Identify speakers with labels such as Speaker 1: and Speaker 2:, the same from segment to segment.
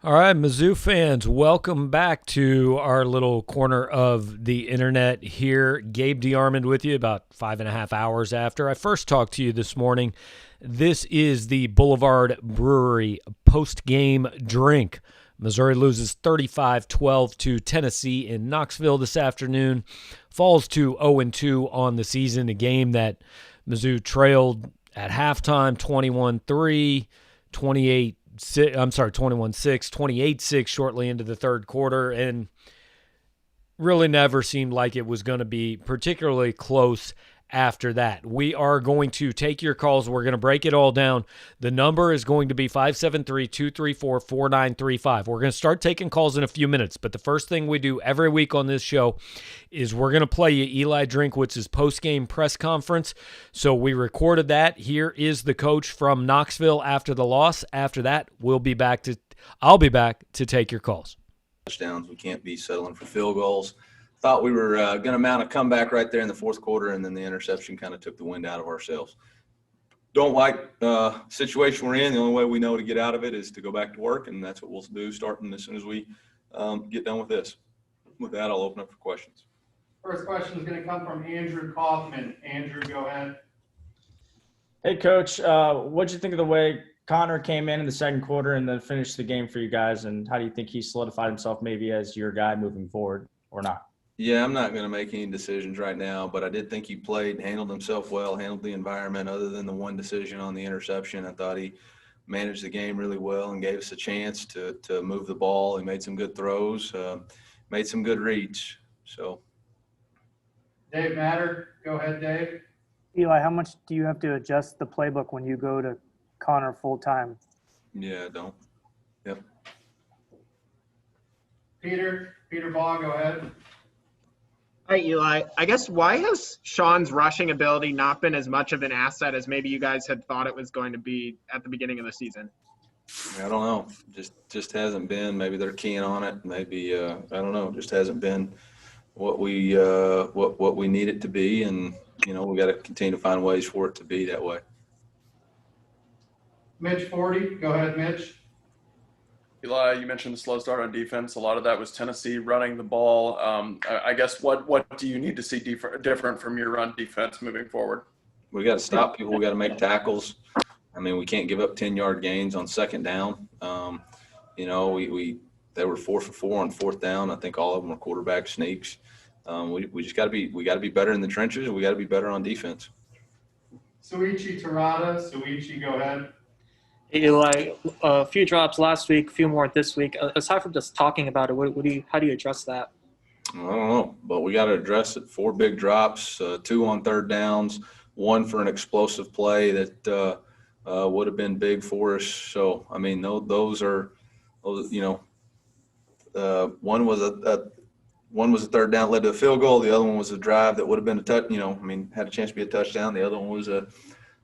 Speaker 1: All right, Mizzou fans, welcome back to our little corner of the internet here. Gabe DeArmond with you about 5.5 hours after I first talked to you this morning. This is the Boulevard Brewery post-game drink. Missouri loses 35-12 to Tennessee in Knoxville this afternoon, falls to 0-2 on the season, a game that Mizzou trailed at halftime 21-3, 28 21-6, 28-6 shortly into the third quarter, and really never seemed like it was going to be particularly close after that. We are going to take your calls. We're going to break it all down. The number is going to be 573-234-4935. We're going to start taking calls in a few minutes, but the first thing we do every week on this show is we're going to play you Eli Drinkwitz's post-game press conference. So we recorded that. Here is the coach from Knoxville after the loss. After that, I'll be back to take your calls.
Speaker 2: Touchdowns. We can't be settling for field goals. Thought we were going to mount a comeback right there in the fourth quarter, and then the interception kind of took the wind out of ourselves. Don't like the situation we're in. The only way we know to get out of it is to go back to work, and that's what we'll do starting as soon as we get done with this. With that, I'll open up for questions.
Speaker 3: First question is going to come from Andrew Kaufman. Andrew, go ahead.
Speaker 4: Hey, Coach. What'd you think of the way Connor came in the second quarter and then finished the game for you guys, and how do you think he solidified himself maybe as your guy moving forward or not?
Speaker 2: Yeah, I'm not going to make any decisions right now, but I did think he played, handled himself well, handled the environment other than the one decision on the interception. I thought he managed the game really well and gave us a chance to move the ball. He made some good throws, made some good reads. So,
Speaker 3: Dave Matter, go ahead, Dave.
Speaker 5: Eli, how much do you have to adjust the playbook when you go to Connor full time?
Speaker 2: yeah, I don't. Yep.
Speaker 3: Peter Baugh, go ahead.
Speaker 6: Hi, Eli. I guess why has Sean's rushing ability not been as much of an asset as maybe you guys had thought it was going to be at the beginning of the season?
Speaker 2: I don't know. Just hasn't been. Maybe they're keying on it. Maybe I don't know. Just hasn't been what we need it to be, and we got to continue to find ways for it to be that way.
Speaker 3: Mitch Forty, go ahead, Mitch.
Speaker 7: Eli, you mentioned the slow start on defense. A lot of that was Tennessee running the ball. I guess what do you need to see different from your run defense moving forward?
Speaker 2: We got to stop people. We got to make tackles. I mean, we can't give up 10-yard gains on second down. They were 4 for 4 on fourth down. I think all of them were quarterback sneaks. We just got to be better in the trenches, and we got to be better on defense.
Speaker 3: Suichi Terada, Suichi, go ahead.
Speaker 8: Eli, a few drops last week, a few more this week. Aside from just talking about it, how do you address that?
Speaker 2: I don't know, but we got to address it. 4 big drops, 2 on third downs, 1 for an explosive play that would have been big for us. So, I mean, one was a third down, led to a field goal. The other one was a drive that would have been had a chance to be a touchdown. The other one was a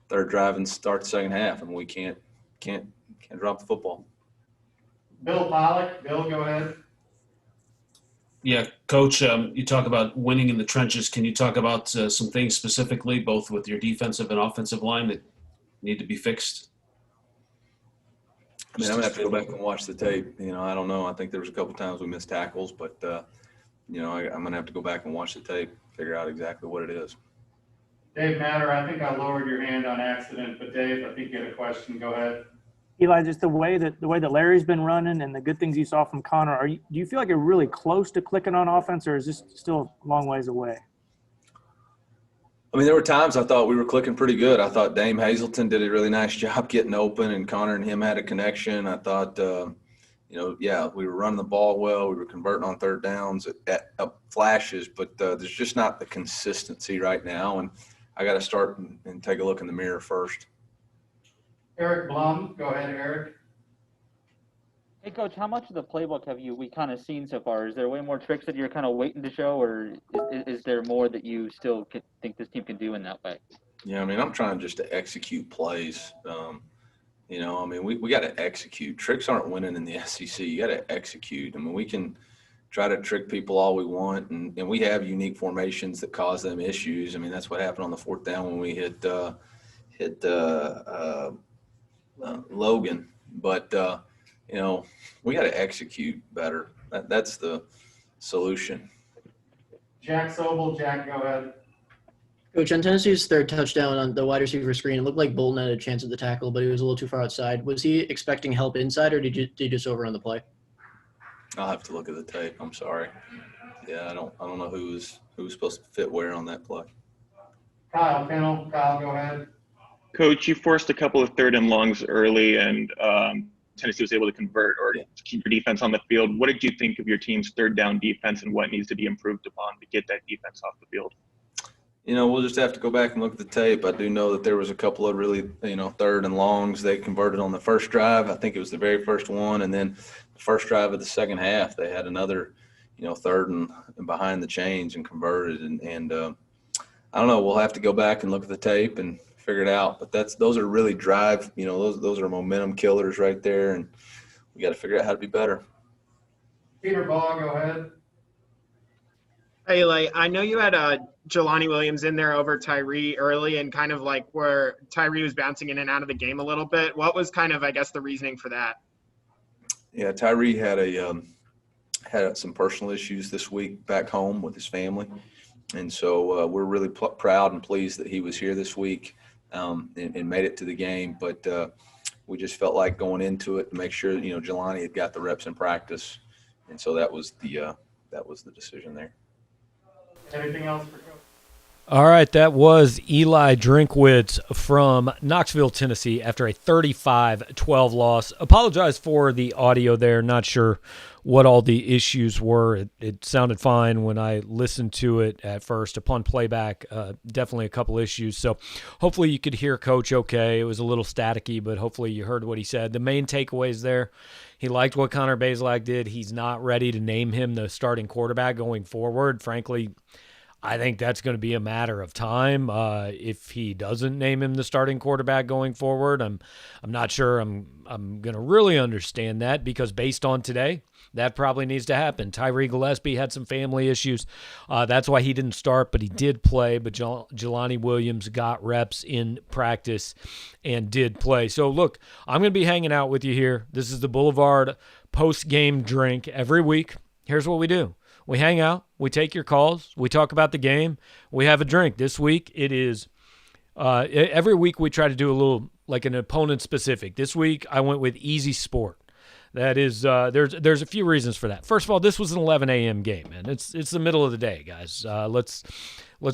Speaker 2: third drive and start the second half, and we can't drop the football.
Speaker 3: Bill Pollock, Bill, go ahead.
Speaker 9: Yeah, Coach, you talk about winning in the trenches. Can you talk about some things specifically, both with your defensive and offensive line, that need to be fixed?
Speaker 2: I mean, I'm going to have to go back and watch the tape. I don't know. I think there was a couple times we missed tackles, but, I'm going to have to go back and watch the tape, figure out exactly what it is.
Speaker 3: Dave Matter, I think I lowered your hand on accident, but Dave, I think you had a question. Go ahead.
Speaker 5: Eli, just the way that Larry's been running and the good things you saw from Connor, do you feel like you're really close to clicking on offense, or is this still a long ways away?
Speaker 2: I mean, there were times I thought we were clicking pretty good. I thought Dame Hazelton did a really nice job getting open, and Connor and him had a connection. I thought, we were running the ball well. We were converting on third downs at flashes, but there's just not the consistency right now, and I got to start and take a look in the mirror first.
Speaker 3: Eric Blum, go ahead, Eric.
Speaker 10: Hey, Coach, how much of the playbook have we kind of seen so far? Is there way more tricks that you're kind of waiting to show, or is there more that you still think this team can do in that way?
Speaker 2: Yeah, I mean, I'm trying just to execute plays. We got to execute. Tricks aren't winning in the SEC. You got to execute. I mean, we can try to trick people all we want, and we have unique formations that cause them issues. I mean, that's what happened on the fourth down when we hit Logan. But we got to execute better. That's the solution.
Speaker 3: Jack Sobel, Jack, go ahead.
Speaker 11: Coach, on Tennessee's third touchdown on the wide receiver screen, it looked like Bolton had a chance at the tackle, but he was a little too far outside. Was he expecting help inside, or did you just overrun the play?
Speaker 2: I'll have to look at the tape. I'm sorry. Yeah, I don't know who was supposed to fit where on that play.
Speaker 3: Kyle Pennell, Kyle, go ahead.
Speaker 12: Coach, you forced a couple of third and longs early, and Tennessee was able to convert or keep your defense on the field. What did you think of your team's third down defense, and what needs to be improved upon to get that defense off the field?
Speaker 2: We'll just have to go back and look at the tape. I do know that there was a couple of really, third and longs they converted on the first drive. I think it was the very first one. And then the first drive of the second half, they had another, third and behind the chains and converted. And I don't know. We'll have to go back and look at the tape and figure it out. But those are really drive, those are momentum killers right there. And we got to figure out how to be better.
Speaker 3: Peter Baugh, go ahead.
Speaker 6: Hey, Eli, I know you had Jelani Williams in there over Tyree early and kind of like where Tyree was bouncing in and out of the game a little bit. What was kind of, I guess, the reasoning for that?
Speaker 2: Yeah, Tyree had some personal issues this week back home with his family. And so we're really proud and pleased that he was here this week and made it to the game. But we just felt like going into it to make sure, Jelani had got the reps in practice. And so that was the decision there.
Speaker 3: Anything else for Coach?
Speaker 1: All right, that was Eli Drinkwitz from Knoxville, Tennessee, after a 35-12 loss. Apologize for the audio there. Not sure what all the issues were. It sounded fine when I listened to it at first. Upon playback, definitely a couple issues. So hopefully you could hear Coach okay. It was a little staticky, but hopefully you heard what he said. The main takeaways there, he liked what Connor Bazelak did. He's not ready to name him the starting quarterback going forward. Frankly, I think that's going to be a matter of time. If he doesn't name him the starting quarterback going forward, I'm not sure I'm going to really understand that, because based on today, that probably needs to happen. Tyree Gillespie had some family issues. That's why he didn't start, but he did play. But Jelani Williams got reps in practice and did play. So, look, I'm going to be hanging out with you here. This is the Boulevard post-game drink every week. Here's what we do. We hang out, we take your calls, we talk about the game, we have a drink. This week it is every week we try to do a little like an opponent specific. This week I went with Easy Sport. That is there's a few reasons for that. First of all, this was an 11 a.m. game, man. It's the middle of the day, guys. Let's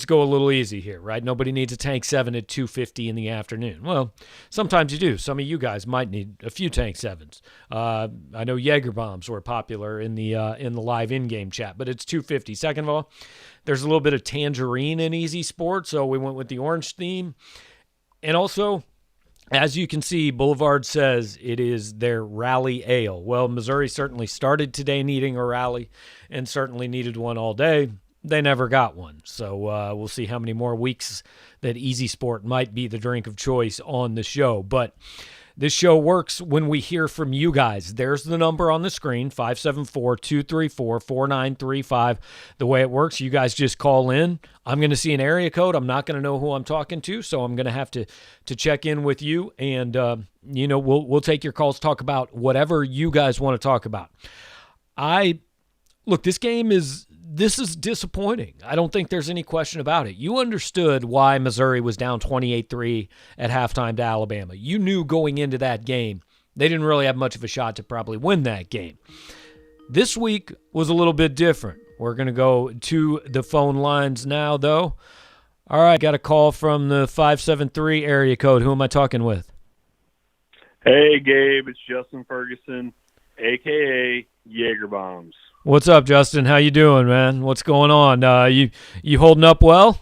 Speaker 1: go a little easy here, right? Nobody needs a Tank 7 at 2:50 in the afternoon. Well, sometimes you do. Some of you guys might need a few Tank 7s. I know Jaeger bombs were popular in the live in-game chat, but it's 2:50. Second of all, there's a little bit of tangerine in Easy Sport, so we went with the orange theme. And also, as you can see, Boulevard says it is their rally ale. Well, Missouri certainly started today needing a rally and certainly needed one all day. They never got one. So we'll see how many more weeks that Easy Sport might be the drink of choice on the show. But this show works when we hear from you guys. There's the number on the screen, 574-234-4935. The way it works, you guys just call in. I'm going to see an area code. I'm not going to know who I'm talking to, so I'm going to have to check in with you. And, we'll take your calls, talk about whatever you guys want to talk about. Look, this is disappointing. I don't think there's any question about it. You understood why Missouri was down 28-3 at halftime to Alabama. You knew going into that game they didn't really have much of a shot to probably win that game. This week was a little bit different. We're going to go to the phone lines now, though. All right, got a call from the 573 area code. Who am I talking with?
Speaker 13: Hey, Gabe, it's Justin Ferguson, a.k.a. Jaeger Bombs.
Speaker 1: What's up, Justin? How you doing, man? What's going on? You holding up well?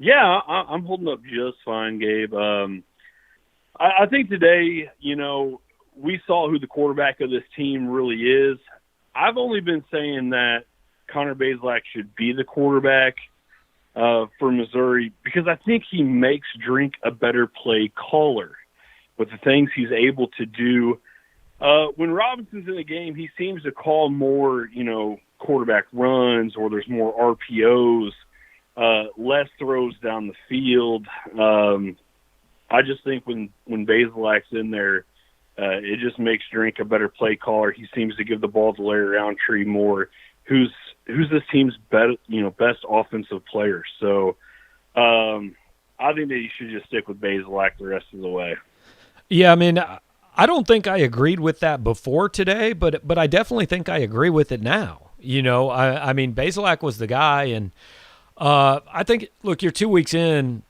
Speaker 13: Yeah, I'm holding up just fine, Gabe. I think today, we saw who the quarterback of this team really is. I've only been saying that Connor Bazelak should be the quarterback for Missouri because I think he makes Drink a better play caller with the things he's able to do. When Robinson's in the game, he seems to call more, quarterback runs, or there's more RPOs, less throws down the field. I just think when Bazelak's in there, It just makes Drink a better play caller. He seems to give the ball to Larry Roundtree more, who's this team's best offensive player. So I think that you should just stick with Bazelak the rest of the way.
Speaker 1: Yeah, I mean, I don't think I agreed with that before today, but I definitely think I agree with it now. I mean, Bazelak was the guy, and I think, look, you're 2 weeks in.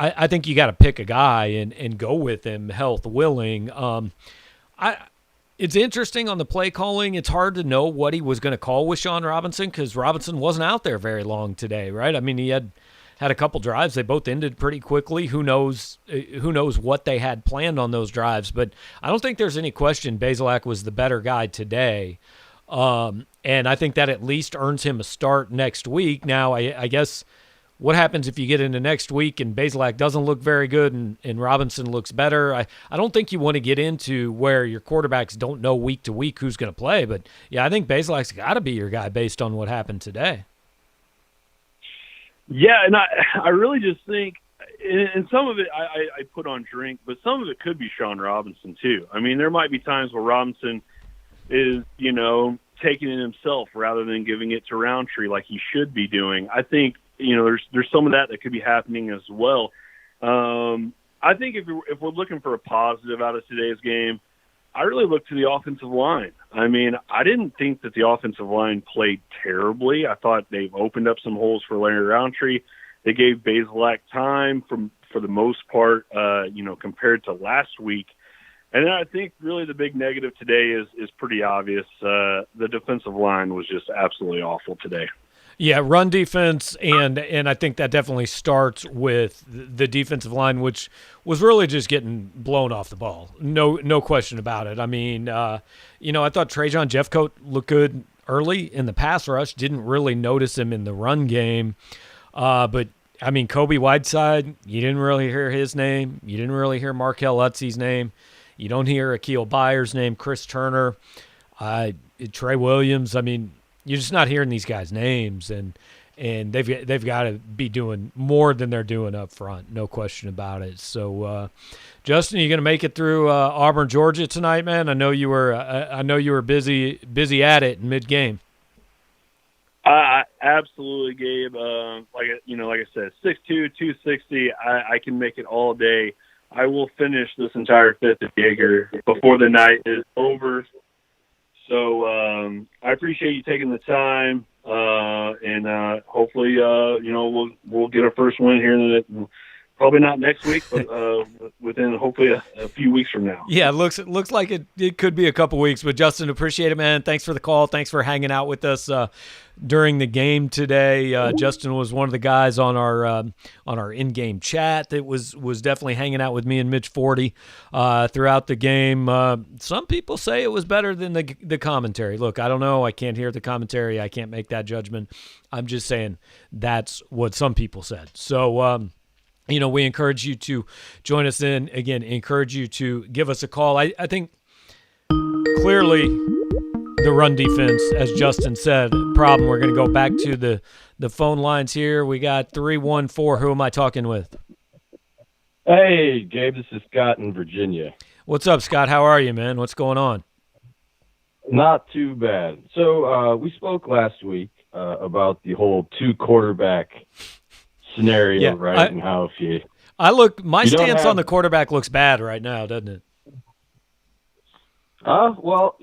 Speaker 1: I think you got to pick a guy and go with him, health willing. It's interesting on the play calling. It's hard to know what he was going to call with Sean Robinson because Robinson wasn't out there very long today, right? I mean, he had a couple drives. They both ended pretty quickly. Who knows what they had planned on those drives? But I don't think there's any question Bazelak was the better guy today. And I think that at least earns him a start next week. Now, I guess what happens if you get into next week and Bazelak doesn't look very good and Robinson looks better? I don't think you want to get into where your quarterbacks don't know week to week who's going to play. But, yeah, I think Bazelak's got to be your guy based on what happened today.
Speaker 13: Yeah, and I really just think, and some of it I put on Drink, but some of it could be Sean Robinson too. I mean, there might be times where Robinson is, taking it himself rather than giving it to Roundtree like he should be doing. I think, there's some of that could be happening as well. I think if we're looking for a positive out of today's game, I really look to the offensive line. I mean, I didn't think that the offensive line played terribly. I thought they've opened up some holes for Larry Roundtree. They gave Bazelak time for the most part, compared to last week. And then I think really the big negative today is pretty obvious. The defensive line was just absolutely awful today.
Speaker 1: Yeah, run defense, and I think that definitely starts with the defensive line, which was really just getting blown off the ball. No question about it. I mean, I thought Trajan Jeffcoat looked good early in the pass rush. Didn't really notice him in the run game. But, I mean, Kobe Whiteside, you didn't really hear his name. You didn't really hear Markel Utsey's name. You don't hear Akil Byers' name, Chris Turner, Trey Williams. I mean, you're just not hearing these guys' names, and they've got to be doing more than they're doing up front, no question about it. So, Justin, you going to make it through Auburn, Georgia tonight, man? I know you were busy at it in mid game.
Speaker 13: Absolutely, Gabe. Like I said, 6'2", 260. I can make it all day. I will finish this entire fifth of Jaeger before the night is over. So I appreciate you taking the time, and hopefully, we'll get our first win here. Probably not next week, but within hopefully a few weeks from now.
Speaker 1: Yeah, it looks like it could be a couple weeks. But Justin, appreciate it, man. Thanks for the call. Thanks for hanging out with us during the game today. Justin was one of the guys on our in-game chat that was definitely hanging out with me and Mitch Forty throughout the game. Some people say it was better than the commentary. Look, I don't know. I can't hear the commentary. I can't make that judgment. I'm just saying that's what some people said. So. We encourage you to join us in. Again, encourage you to give us a call. I think clearly the run defense, as Justin said, problem. We're going to go back to the phone lines here. We got 314. Who am I talking with?
Speaker 14: Hey, Gabe, this is Scott in Virginia.
Speaker 1: What's up, Scott? How are you, man? What's going on?
Speaker 14: Not too bad. So we spoke last week about the whole two quarterback scenario, right? And how if
Speaker 1: my stance on the quarterback looks bad right now, doesn't it?
Speaker 14: Well,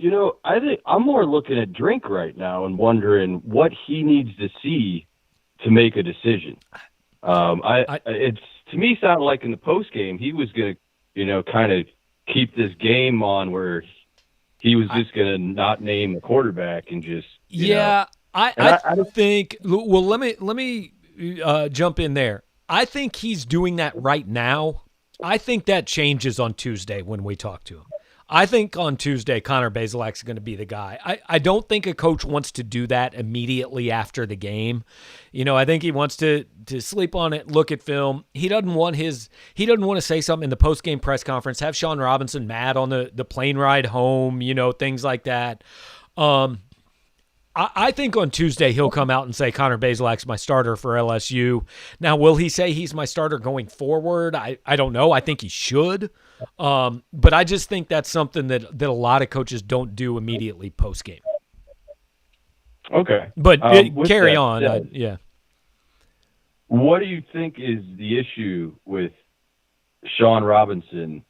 Speaker 14: I think I'm more looking at Drink right now and wondering what he needs to see to make a decision. It's to me sounded like in the post game he was going to, kind of keep this game on where he was just going to not name a quarterback and just
Speaker 1: I think. Well, let me jump in there. I think he's doing that right now. I think that changes on Tuesday when we talk to him. I think on Tuesday, Connor Bazelak's going to be the guy. I don't think a coach wants to do that immediately after the game. I think he wants to sleep on it, look at film. He doesn't want to say something in the post-game press conference, have Sean Robinson mad on the plane ride home, things like that. I think on Tuesday he'll come out and say Connor Bazelak's my starter for LSU. Now, will he say he's my starter going forward? I don't know. I think he should. But I just think that's something that a lot of coaches don't do immediately post game.
Speaker 14: Okay.
Speaker 1: But carry
Speaker 14: that
Speaker 1: on.
Speaker 14: said,
Speaker 1: Yeah.
Speaker 14: What do you think is the issue with Sean Robinson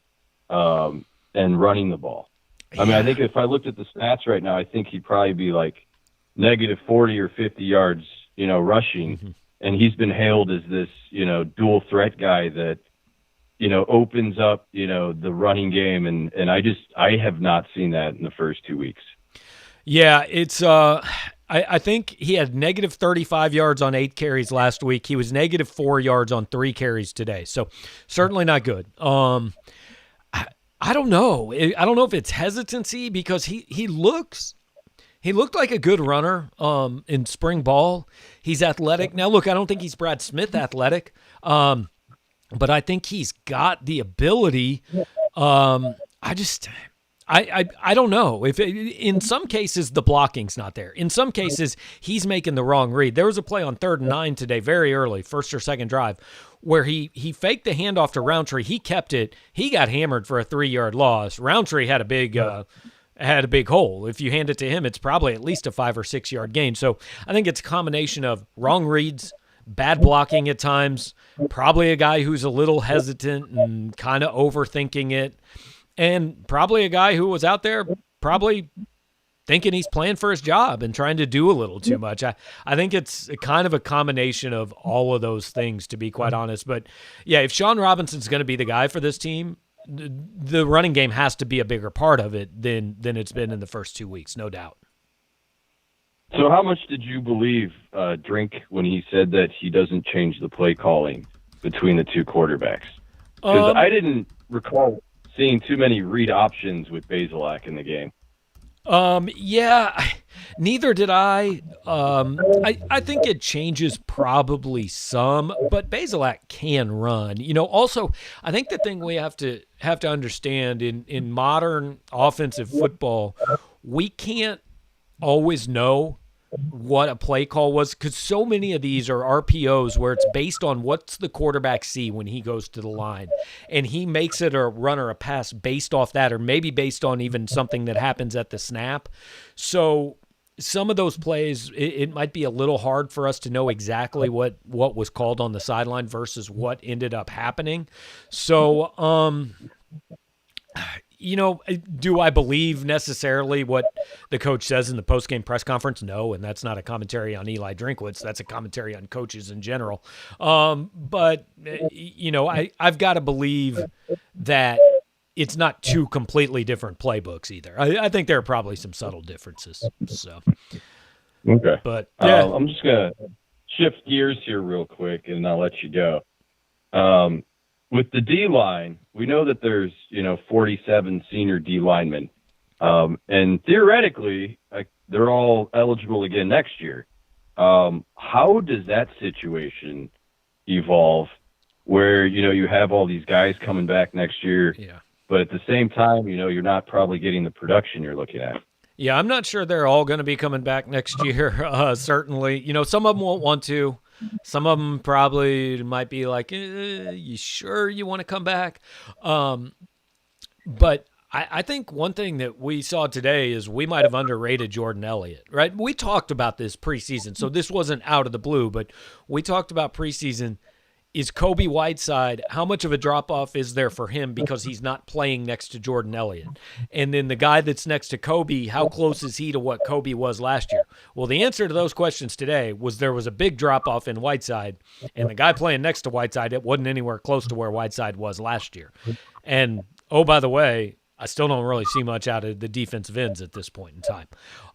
Speaker 14: and running the ball? I mean, I think if I looked at the stats right now, I think he'd probably be like negative 40 or 50 yards, rushing. Mm-hmm. And he's been hailed as this, dual threat guy that, opens up, the running game. And I have not seen that in the first 2 weeks.
Speaker 1: Yeah, it's I think he had negative 35 yards on 8 carries last week. He was negative 4 yards on 3 carries today. So certainly not good. I don't know. I don't know if it's hesitancy because he looked like a good runner in spring ball. He's athletic. Now, look, I don't think he's Brad Smith athletic, but I think he's got the ability. I don't know if in some cases the blocking's not there. In some cases he's making the wrong read. There was a play on 3rd and 9 today, very early, first or second drive, where he faked the handoff to Roundtree. He kept it. He got hammered for a 3-yard loss. Roundtree had a big hole. If you hand it to him, it's probably at least a 5 or 6 yard gain. So I think it's a combination of wrong reads, bad blocking at times, probably a guy who's a little hesitant and kind of overthinking it. And probably a guy who was out there probably thinking he's playing for his job and trying to do a little too much. I think it's kind of a combination of all of those things, to be quite honest. But, yeah, if Sean Robinson's going to be the guy for this team, the running game has to be a bigger part of it than it's been in the first 2 weeks, no doubt.
Speaker 14: So how much did you believe Drink when he said that he doesn't change the play calling between the two quarterbacks? Because I didn't recall seeing too many read options with Bazelak in the game.
Speaker 1: Yeah, neither did I. I think it changes probably some, but Bazelak can run. Also, I think the thing we have to understand in modern offensive football, we can't always know what a play call was because so many of these are RPOs where it's based on what's the quarterback see when he goes to the line, and he makes it a run or a pass based off that, or maybe based on even something that happens at the snap. So some of those plays, it might be a little hard for us to know exactly what was called on the sideline versus what ended up happening. So, do I believe necessarily what the coach says in the postgame press conference? No, and that's not a commentary on Eli Drinkwitz. That's a commentary on coaches in general. But I've got to believe that it's not two completely different playbooks either. I think there are probably some subtle differences. So,
Speaker 14: okay.
Speaker 1: But yeah.
Speaker 14: I'm just going to shift gears here real quick, and I'll let you go. With the D-line, we know that there's, 47 senior D linemen. And theoretically, they're all eligible again next year. How does that situation evolve where, you have all these guys coming back next year, but at the same time, you're not probably getting the production you're looking at?
Speaker 1: Yeah, I'm not sure they're all going to be coming back next year, certainly. Some of them won't want to. Some of them probably might be like, you sure you want to come back? But I think one thing that we saw today is we might have underrated Jordan Elliott, right? We talked about this preseason, so this wasn't out of the blue, but we talked about preseason. Is Kobe Whiteside, how much of a drop-off is there for him because he's not playing next to Jordan Elliott? And then the guy that's next to Kobe, how close is he to what Kobe was last year? Well, the answer to those questions today was there was a big drop-off in Whiteside, and the guy playing next to Whiteside, it wasn't anywhere close to where Whiteside was last year. And, oh, by the way, I still don't really see much out of the defensive ends at this point in time.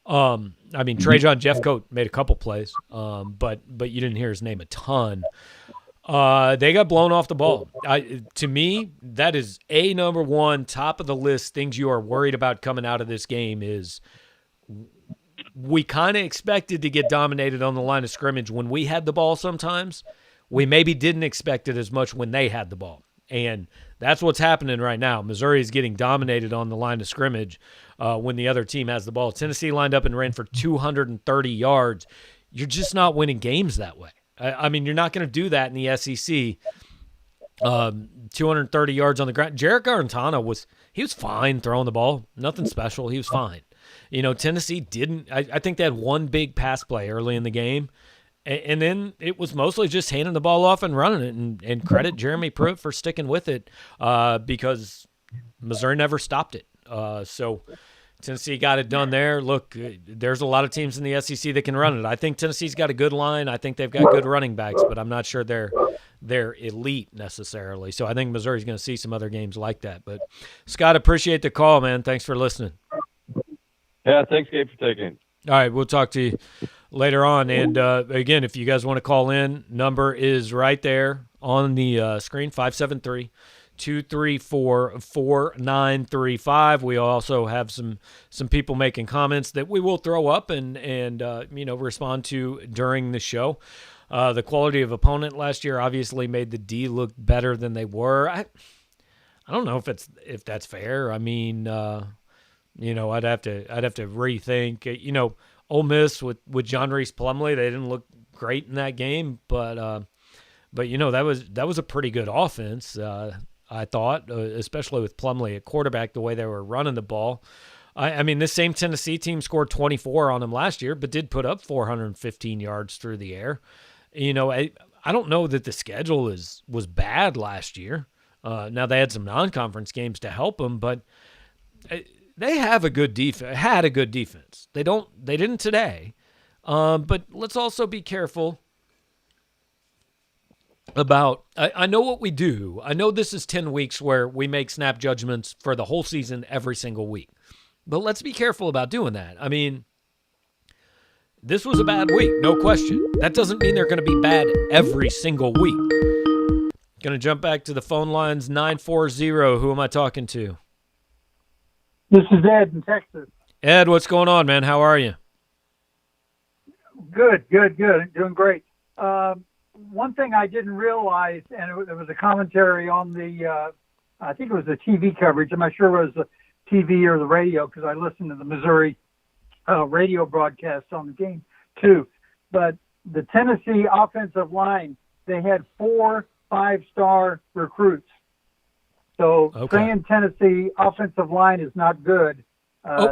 Speaker 1: Trajan Jeffcoat made a couple plays, but you didn't hear his name a ton. They got blown off the ball. To me, that is number one, top of the list, things you are worried about coming out of this game is we kind of expected to get dominated on the line of scrimmage when we had the ball sometimes. We maybe didn't expect it as much when they had the ball. And that's what's happening right now. Missouri is getting dominated on the line of scrimmage when the other team has the ball. Tennessee lined up and ran for 230 yards. You're just not winning games that way. You're not going to do that in the SEC 230 yards on the ground. Jarek Garantano was fine throwing the ball. Nothing special. He was fine. Tennessee didn't. I think they had one big pass play early in the game, and then it was mostly just handing the ball off and running it. And credit Jeremy Pruitt for sticking with it because Missouri never stopped it. So Tennessee got it done there. Look, there's a lot of teams in the SEC that can run it. I think Tennessee's got a good line. I think they've got good running backs, but I'm not sure they're elite necessarily. So I think Missouri's going to see some other games like that. But, Scott, appreciate the call, man. Thanks for listening.
Speaker 14: Yeah, thanks, Gabe, for taking it.
Speaker 1: All right, we'll talk to you later on. And, again, if you guys want to call in, number is right there on the screen, 573-234-4935. We also have some people making comments that we will throw up and respond to during the show. The quality of opponent last year obviously made the D look better than they were. I don't know if that's fair. I mean, I'd have to rethink. Ole Miss with John Reese Plumlee, they didn't look great in that game, but that was a pretty good offense. I thought, especially with Plumlee at quarterback, the way they were running the ball. I mean, this same Tennessee team scored 24 on them last year, but did put up 415 yards through the air. I don't know that the schedule was bad last year. Now they had some non-conference games to help them, but they have a good defense. Had a good defense. They didn't today. But let's also be careful about. I know what we do. I know this is 10 weeks where we make snap judgments for the whole season every single week. But let's be careful about doing that. I mean, this was a bad week, no question. That doesn't mean they're going to be bad every single week. Going to jump back to the phone lines, 940. Who am I talking to?
Speaker 15: This is Ed in Texas.
Speaker 1: Ed, what's going on, man? How are you?
Speaker 15: Good. Doing great. One thing I didn't realize, and it was a commentary on the, I think it was the TV coverage. I'm not sure it was the TV or the radio because I listened to the Missouri radio broadcast on the game too. But the Tennessee offensive line, they had 4 5-star recruits. So saying Tennessee offensive line is not good,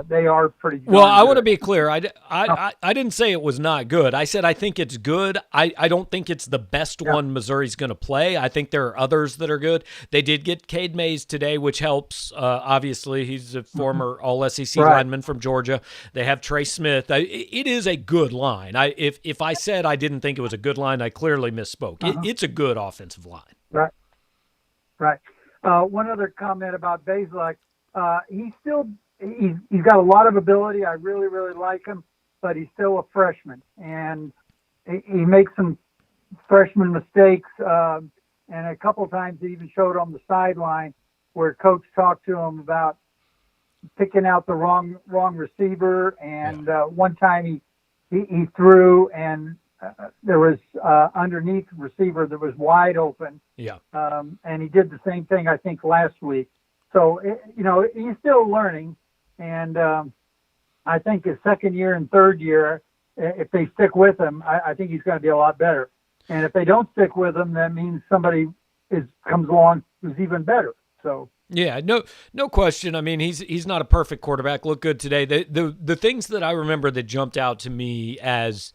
Speaker 15: they are pretty good.
Speaker 1: Well, I want to be clear. I didn't say it was not good. I said I think it's good. I don't think it's the best one Missouri's going to play. I think there are others that are good. They did get Cade Mays today, which helps. Obviously, he's a former All-SEC lineman from Georgia. They have Trey Smith. It is a good line. If I said I didn't think it was a good line, I clearly misspoke. It's a good offensive line.
Speaker 15: Right. One other comment about Bazelak. He's got a lot of ability. I really, really like him, but he's still a freshman, and he makes some freshman mistakes. And a couple of times he even showed on the sideline where coach talked to him about picking out the wrong receiver. And one time he threw, and there was underneath receiver that was wide open.
Speaker 1: Yeah.
Speaker 15: And he did the same thing, I think, last week. So, he's still learning. And I think his second year and third year, if they stick with him, I think he's going to be a lot better. And if they don't stick with him, that means somebody comes along who's even better. So
Speaker 1: yeah, no question. I mean, he's not a perfect quarterback. Looked good today. The things that I remember that jumped out to me as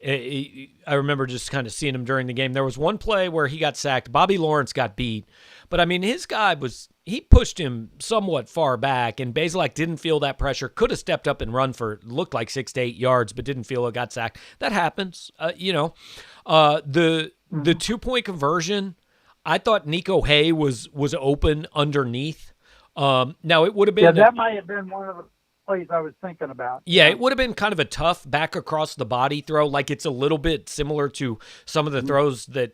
Speaker 1: I remember just kind of seeing him during the game. There was one play where he got sacked. Bobby Lawrence got beat. But, I mean, his guy he pushed him somewhat far back, and Bazelak didn't feel that pressure. Could have stepped up and run for, looked like 6 to 8 yards, but didn't feel it, got sacked. That happens. The 2-point conversion, I thought Nico Hay was open underneath. Now, it would have been.
Speaker 15: Yeah, that might have been one of the plays I was thinking about.
Speaker 1: Yeah, it would have been kind of a tough back across the body throw. Like it's a little bit similar to some of the throws that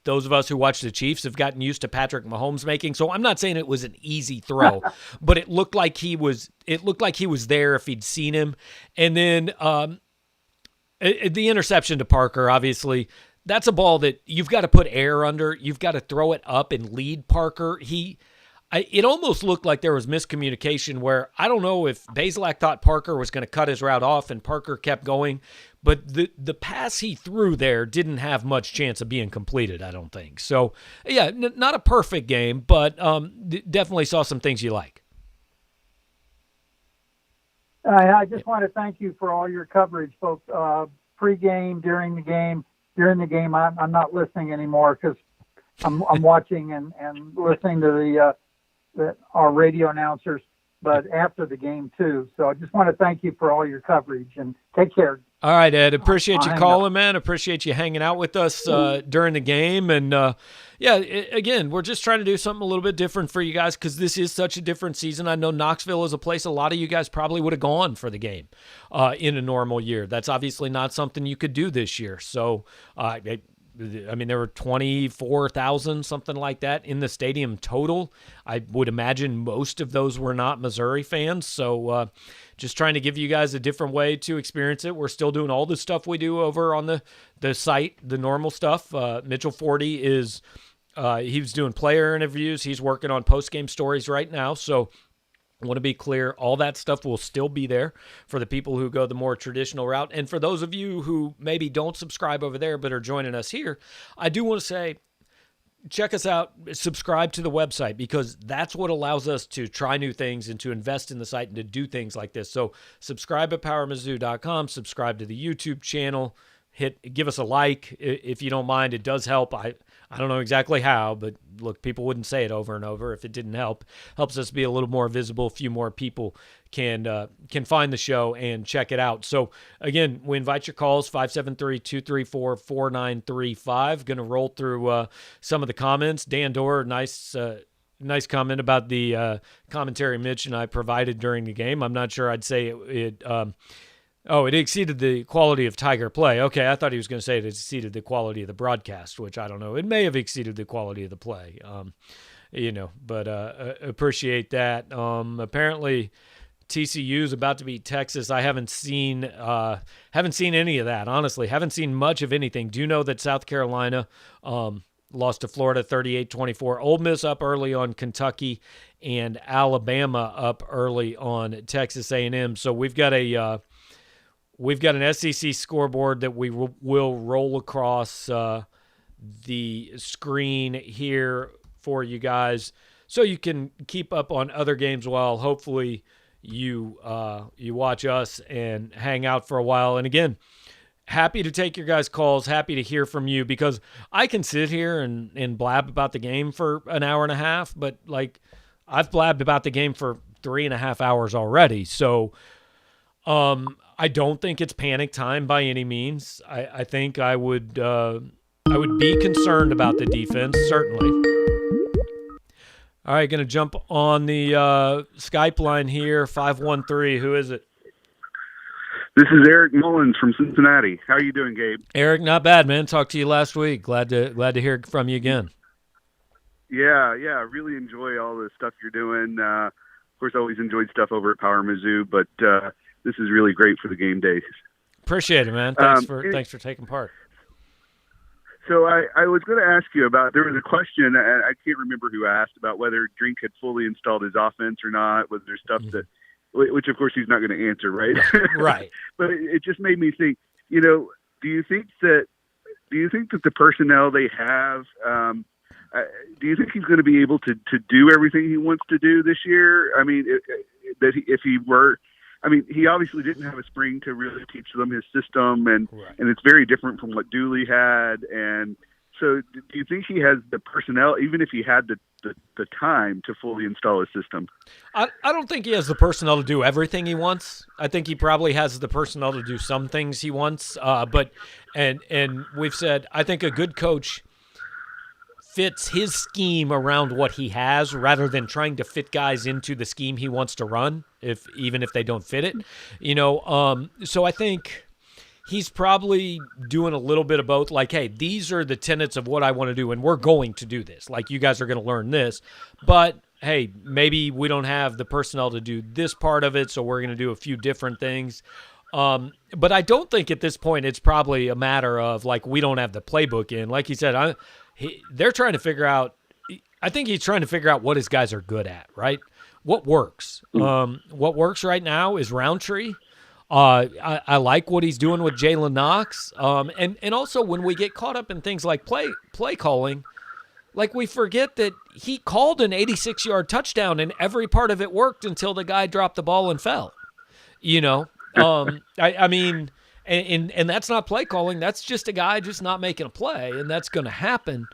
Speaker 1: those of us who watch the Chiefs have gotten used to Patrick Mahomes making. So I'm not saying it was an easy throw, but it looked like he was there if he'd seen him. And then the interception to Parker, obviously, that's a ball that you've got to put air under. You've got to throw it up and lead Parker. it almost looked like there was miscommunication where I don't know if Bazelak thought Parker was going to cut his route off and Parker kept going, but the pass he threw there didn't have much chance of being completed, I don't think. So, yeah, not a perfect game, but definitely saw some things you like.
Speaker 15: I just want to thank you for all your coverage, both pre-game, during the game. During the game, I'm not listening anymore because I'm watching and listening to our radio announcers, but after the game too. So I just want to thank you for all your coverage and take care.
Speaker 1: All right, Ed. Appreciate you
Speaker 15: hang
Speaker 1: calling, man. Appreciate you hanging out with us during the game. And, again, we're just trying to do something a little bit different for you guys because this is such a different season. I know Knoxville is a place a lot of you guys probably would have gone for the game in a normal year. That's obviously not something you could do this year. So, there were 24,000, something like that, in the stadium total. I would imagine most of those were not Missouri fans. So just trying to give you guys a different way to experience it. We're still doing all the stuff we do over on the site, the normal stuff. Mitchell Forty is he was doing player interviews. He's working on post-game stories right now. So I want to be clear, all that stuff will still be there for the people who go the more traditional route. And for those of you who maybe don't subscribe over there but are joining us here, I do want to say, check us out, subscribe to the website, because that's what allows us to try new things and to invest in the site and to do things like this. So subscribe at powermizzou.com, subscribe to the YouTube channel, give us a like if you don't mind. It does help. I don't know exactly how, but look, people wouldn't say it over and over if it didn't help. Helps us be a little more visible. A few more people can find the show and check it out. So again, we invite your calls, 573-234-4935. Going to roll through some of the comments. Dan Dorr, nice comment about the commentary Mitch and I provided during the game. I'm not sure I'd say it exceeded the quality of Tiger play. Okay, I thought he was going to say it exceeded the quality of the broadcast, which I don't know. It may have exceeded the quality of the play, but appreciate that. Apparently, TCU is about to beat Texas. I haven't seen any of that, honestly. Haven't seen much of anything. Do know that South Carolina lost to Florida 38-24. Ole Miss up early on Kentucky, and Alabama up early on Texas A&M. So we've got an SEC scoreboard that we will roll across the screen here for you guys so you can keep up on other games while hopefully you watch us and hang out for a while. And again, happy to take your guys' calls, happy to hear from you, because I can sit here and blab about the game for an hour and a half, but like I've blabbed about the game for 3.5 hours already. So I don't think it's panic time by any means. I think I would be concerned about the defense, certainly. All right, going to jump on the Skype line here, 513. Who is it?
Speaker 16: This is Eric Mullins from Cincinnati. How are you doing, Gabe?
Speaker 1: Eric, not bad, man. Talked to you last week. Glad to hear from you again.
Speaker 16: Yeah, I really enjoy all the stuff you're doing. Of course, I always enjoyed stuff over at Power Mizzou, but this is really great for the game days.
Speaker 1: Appreciate it, man. Thanks for taking part.
Speaker 16: So I was going to ask you about, there was a question, and I can't remember who asked, about whether Drink had fully installed his offense or not. Was there stuff that, which of course he's not going to answer, right?
Speaker 1: Right.
Speaker 16: But it just made me think, do you think that the personnel they have, do you think he's going to be able to do everything he wants to do this year? I mean, he obviously didn't have a spring to really teach them his system, and it's very different from what Dooley had. And so do you think he has the personnel, even if he had the time, to fully install his system?
Speaker 1: I don't think he has the personnel to do everything he wants. I think he probably has the personnel to do some things he wants. But we've said, I think a good coach fits his scheme around what he has rather than trying to fit guys into the scheme he wants to run, even if they don't fit it. So I think he's probably doing a little bit of both. Like, hey, these are the tenets of what I want to do, and we're going to do this. Like, you guys are going to learn this. But, hey, maybe we don't have the personnel to do this part of it, so we're going to do a few different things. But I don't think at this point it's probably a matter of, like, we don't have the playbook in. Like you said, they're trying to figure out – I think he's trying to figure out what his guys are good at, right? What works? What works right now is Roundtree. I like what he's doing with Jalen Knox. And also when we get caught up in things like play calling, like we forget that he called an 86-yard touchdown and every part of it worked until the guy dropped the ball and fell. I mean, and that's not play calling. That's just a guy just not making a play, and that's going to happen.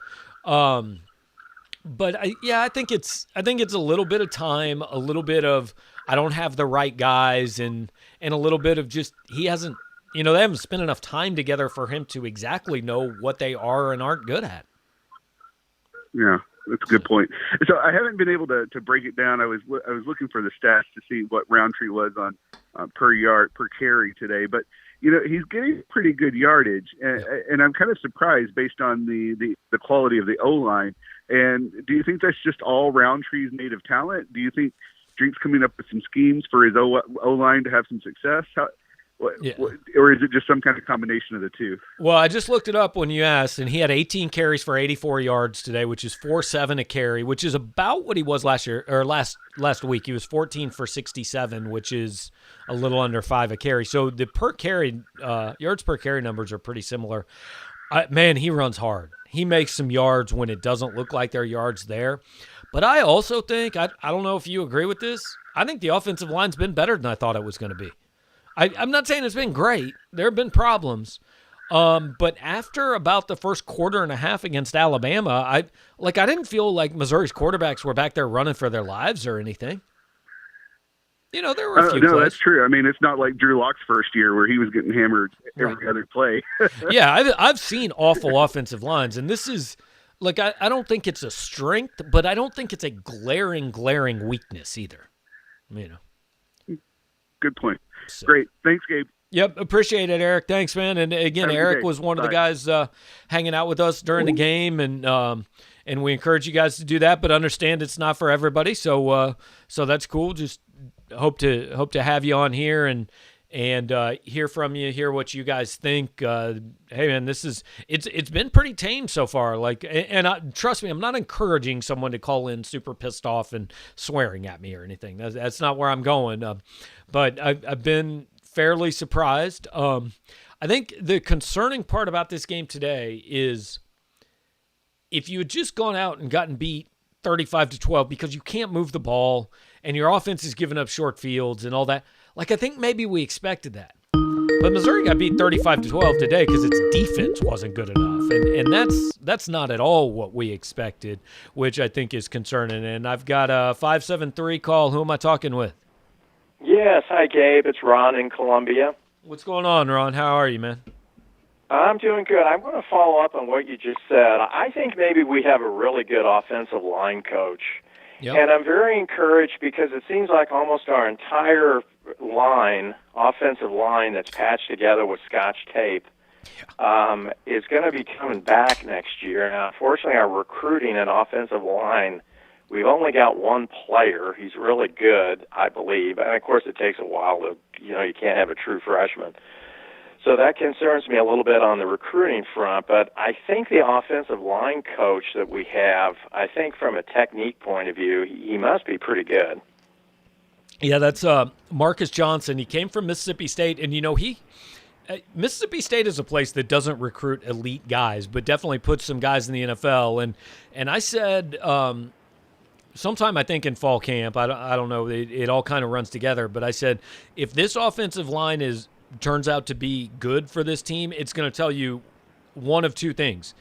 Speaker 1: But I think it's a little bit of time, a little bit of I don't have the right guys, and a little bit of just he hasn't. They haven't spent enough time together for him to exactly know what they are and aren't good at.
Speaker 16: Yeah, that's a good point. So I haven't been able to break it down. I was looking for the stats to see what Roundtree was on per carry today, but he's getting pretty good yardage, and I'm kind of surprised based on the quality of the O-line. And do you think that's just all Roundtree's native talent? Do you think Drink's coming up with some schemes for his O-line to have some success? Or is it just some kind of combination of the two?
Speaker 1: Well, I just looked it up when you asked, and he had 18 carries for 84 yards today, which is 4.7 a carry, which is about what he was last year or last week. He was 14 for 67, which is a little under 5 a carry. So the per carry yards per carry numbers are pretty similar. Man, he runs hard. He makes some yards when it doesn't look like there are yards there. But I also think, I don't know if you agree with this, I think the offensive line's been better than I thought it was going to be. I'm not saying it's been great. There have been problems. But after about the first quarter and a half against Alabama, I didn't feel like Missouri's quarterbacks were back there running for their lives or anything. There were a few plays.
Speaker 16: No, that's true. I mean, it's not like Drew Lock's first year where he was getting hammered every other play.
Speaker 1: Yeah, I've seen awful offensive lines, and this is I don't think it's a strength, but I don't think it's a glaring weakness either.
Speaker 16: Good point. Great. Thanks, Gabe.
Speaker 1: Yep, appreciate it, Eric. Thanks, man. And again, Eric was one of the guys hanging out with us during the game, and we encourage you guys to do that, but understand it's not for everybody. So that's cool. Just hope to have you on here and hear from you, hear what you guys think. Hey, man, it's been pretty tame so far. Trust me, I'm not encouraging someone to call in super pissed off and swearing at me or anything. That's not where I'm going. But I've been fairly surprised. I think the concerning part about this game today is if you had just gone out and gotten beat 35-12 because you can't move the ball and your offense is giving up short fields and all that, I think maybe we expected that. But Missouri got beat 35-12 today because its defense wasn't good enough. And that's not at all what we expected, which I think is concerning. And I've got a 573 call. Who am I talking with?
Speaker 17: Yes. Hi, Gabe. It's Ron in Columbia.
Speaker 1: What's going on, Ron? How are you, man?
Speaker 17: I'm doing good. I'm going to follow up on what you just said. I think maybe we have a really good offensive line coach. Yep. And I'm very encouraged because it seems like almost our entire offensive line that's patched together with Scotch tape, is going to be coming back next year. Now, unfortunately, our recruiting and offensive line, we've only got one player. He's really good, I believe. And, of course, it takes a while to, you can't have a true freshman. So that concerns me a little bit on the recruiting front, but I think the offensive line coach that we have, I think from a technique point of view, he must be pretty good.
Speaker 1: Yeah, that's Marcus Johnson. He came from Mississippi State, and Mississippi State is a place that doesn't recruit elite guys, but definitely puts some guys in the NFL. And I said sometime I think in fall camp, I don't know, it all kind of runs together, but I said if this offensive line turns out to be good for this team, it's going to tell you one of two things.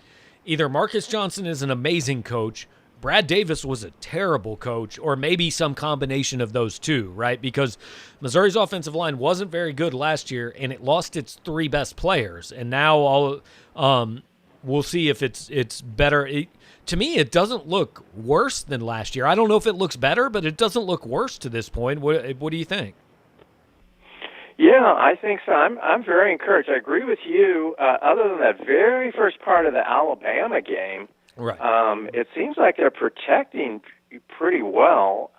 Speaker 1: Either Marcus Johnson is an amazing coach, Brad Davis was a terrible coach, or maybe some combination of those two, right? Because Missouri's offensive line wasn't very good last year, and it lost its three best players. And now we'll see if it's better. To me, it doesn't look worse than last year. I don't know if it looks better, but it doesn't look worse to this point. What do you think?
Speaker 17: Yeah, I think so. I'm very encouraged. I agree with you. Other than that very first part of the Alabama game,
Speaker 1: right?
Speaker 17: It seems like they're protecting pretty well.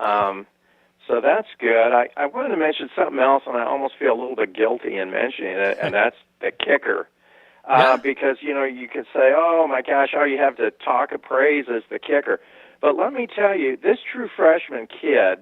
Speaker 17: So that's good. I wanted to mention something else, and I almost feel a little bit guilty in mentioning it, and that's the kicker. Because, you could say, oh, my gosh, all you have to talk of praise is the kicker. But let me tell you, this true freshman kid,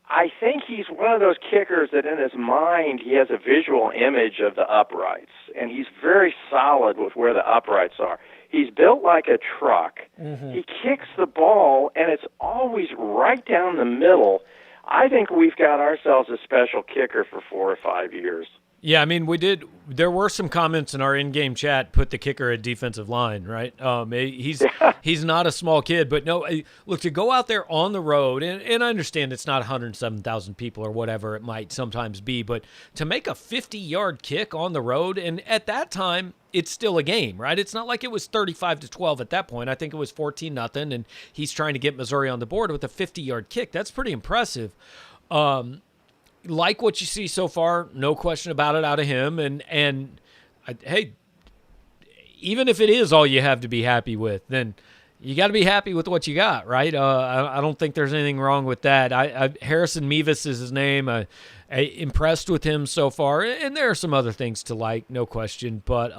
Speaker 17: I think he's one of those kickers that in his mind he has a visual image of the uprights, and he's very solid with where the uprights are. He's built like a truck. Mm-hmm. He kicks the ball, and it's always right down the middle. I think we've got ourselves a special kicker for 4 or 5 years.
Speaker 1: Yeah, I mean, we did. There were some comments in our in-game chat, put the kicker at defensive line, right? He's not a small kid, but no, look, to go out there on the road, and I understand it's not 107,000 people or whatever it might sometimes be, but to make a 50-yard kick on the road, and at that time, it's still a game, right? It's not like it was 35-12 at that point. I think it was 14-0, and he's trying to get Missouri on the board with a 50-yard kick. That's pretty impressive. Like what you see so far, no question about it out of him. And hey, even if it is all you have to be happy with, then you got to be happy with what you got, right? I don't think there's anything wrong with that. Harrison Mevis is his name. I impressed with him so far, and there are some other things to like, no question. But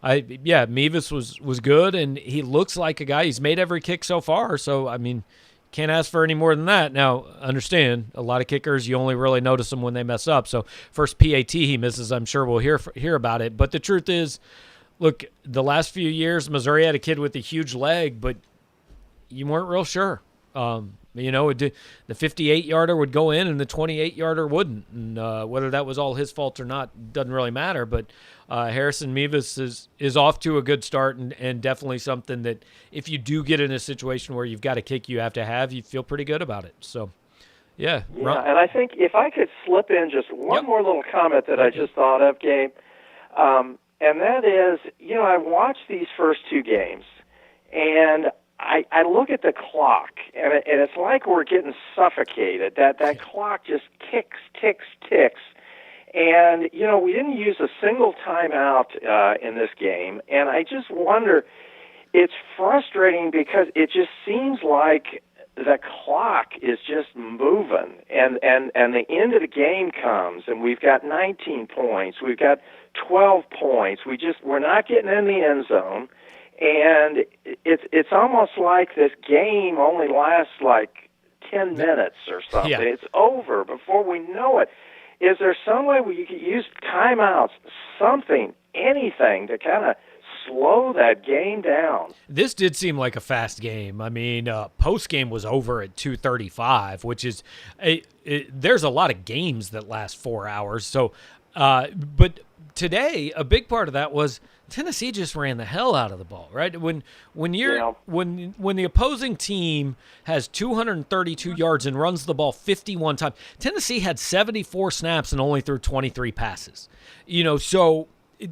Speaker 1: Mevis was good, and he looks like a guy. He's made every kick so far, so I mean, can't ask for any more than that. Now, understand, a lot of kickers, you only really notice them when they mess up. So first PAT he misses, I'm sure we'll hear about it. But the truth is, look, the last few years, Missouri had a kid with a huge leg, but you weren't real sure. The 58-yarder would go in and the 28-yarder wouldn't. And whether that was all his fault or not doesn't really matter. But Harrison Mevis is off to a good start and definitely something that if you do get in a situation where you've got a kick you have, you feel pretty good about it. So, yeah.
Speaker 17: Yeah, and I think if I could slip in just one more little comment that I just thought of, Gabe, and that is, I watched these first two games, and I look at the clock, and it's like we're getting suffocated. That clock just ticks. And, we didn't use a single timeout in this game, and I just wonder, it's frustrating because it just seems like the clock is just moving, and the end of the game comes, and we've got 19 points, we've got 12 points, we're not getting in the end zone. And it's almost like this game only lasts like 10 minutes or something. Yeah. It's over before we know it. Is there some way where you could use timeouts, something, anything to kind of slow that game down?
Speaker 1: This did seem like a fast game. I mean, post-game was over at 2:35, which is there's a lot of games that last 4 hours. So, but today, a big part of that was Tennessee just ran the hell out of the ball, right? When the opposing team has 232 yards and runs the ball 51 times, Tennessee had 74 snaps and only threw 23 passes. So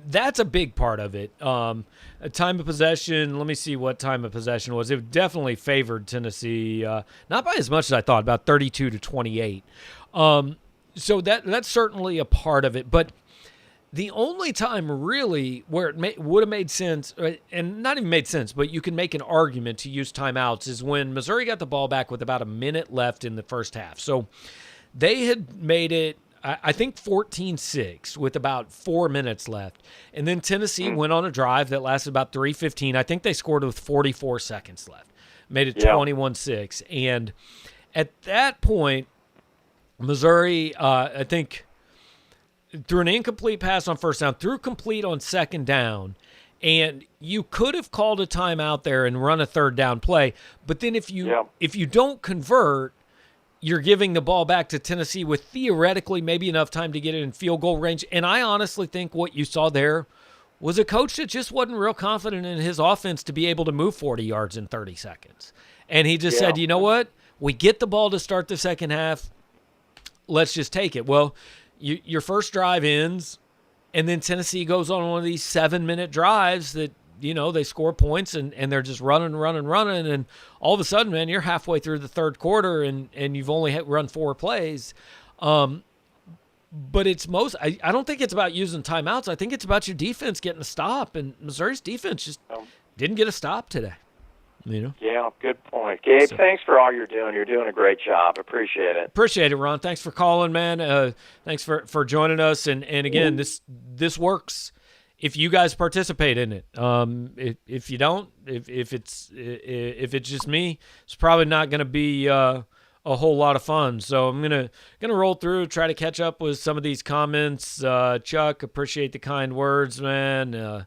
Speaker 1: that's a big part of it. A time of possession, let me see what time of possession was. It definitely favored Tennessee, not by as much as I thought, about 32-28. So that's certainly a part of it, but the only time really where it would have made sense, and not even made sense, but you can make an argument to use timeouts, is when Missouri got the ball back with about a minute left in the first half. So they had made it, I think, 14-6 with about 4 minutes left. And then Tennessee went on a drive that lasted about 3:15. I think they scored with 44 seconds left. Made it 21-6. And at that point, Missouri, I think, threw an incomplete pass on first down, threw complete on second down, and you could have called a timeout there and run a third down play. But then if you don't convert, you're giving the ball back to Tennessee with theoretically maybe enough time to get it in field goal range. And I honestly think what you saw there was a coach that just wasn't real confident in his offense to be able to move 40 yards in 30 seconds. And he just said, you know what? We get the ball to start the second half. Let's just take it. Well, your first drive ends, and then Tennessee goes on one of these 7-minute drives that, they score points and they're just running. And all of a sudden, man, you're halfway through the third quarter and you've only run 4 plays. But it's I don't think it's about using timeouts. I think it's about your defense getting a stop. And Missouri's defense just didn't get a stop today.
Speaker 17: Yeah, good point. Gabe, thanks for all you're doing. You're doing a great job. Appreciate it.
Speaker 1: Appreciate it, Ron. Thanks for calling, man. Thanks for joining us. And again, this works if you guys participate in it. If you don't, if it's just me, it's probably not going to be a whole lot of fun. So I'm gonna roll through, try to catch up with some of these comments. Chuck, appreciate the kind words, man.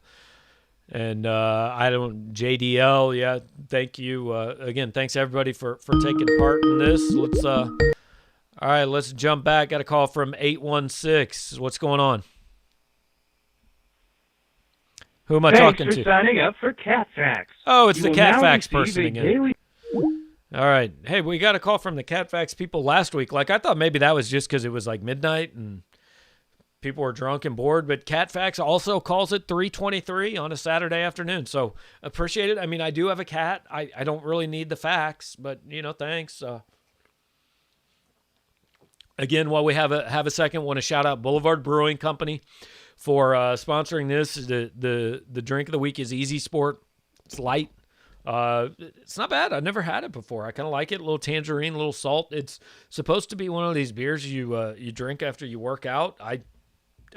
Speaker 1: And I don't JDL, yeah, thank you again. Thanks everybody for taking part in this. All right, let's jump back. Got a call from 816. What's going on? Who am I talking to?
Speaker 18: Signing up for Cat Facts.
Speaker 1: Oh, it's
Speaker 18: You
Speaker 1: the
Speaker 18: will
Speaker 1: Cat
Speaker 18: now
Speaker 1: Facts
Speaker 18: receive
Speaker 1: person
Speaker 18: a
Speaker 1: again.
Speaker 18: daily-
Speaker 1: All right. Hey, we got a call from the Cat Facts people last week. Like, I thought maybe that was just because it was like midnight and people were drunk and bored, but Cat Facts also calls it 3:23 on a Saturday afternoon. So appreciate it. I mean, I do have a cat. I don't really need the facts, but thanks. Again, while we have a second, want to shout out Boulevard Brewing Company for sponsoring this. The drink of the week is Easy Sport. It's light. It's not bad. I've never had it before. I kind of like it. A little tangerine, a little salt. It's supposed to be one of these beers you drink after you work out.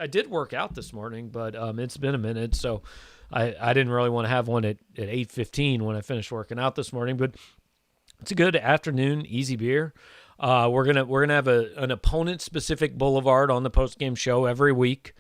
Speaker 1: I did work out this morning, but it's been a minute, so I didn't really want to have one at 8:15 when I finished working out this morning. But it's a good afternoon, easy beer. We're gonna have an opponent specific Boulevard on the postgame show every week.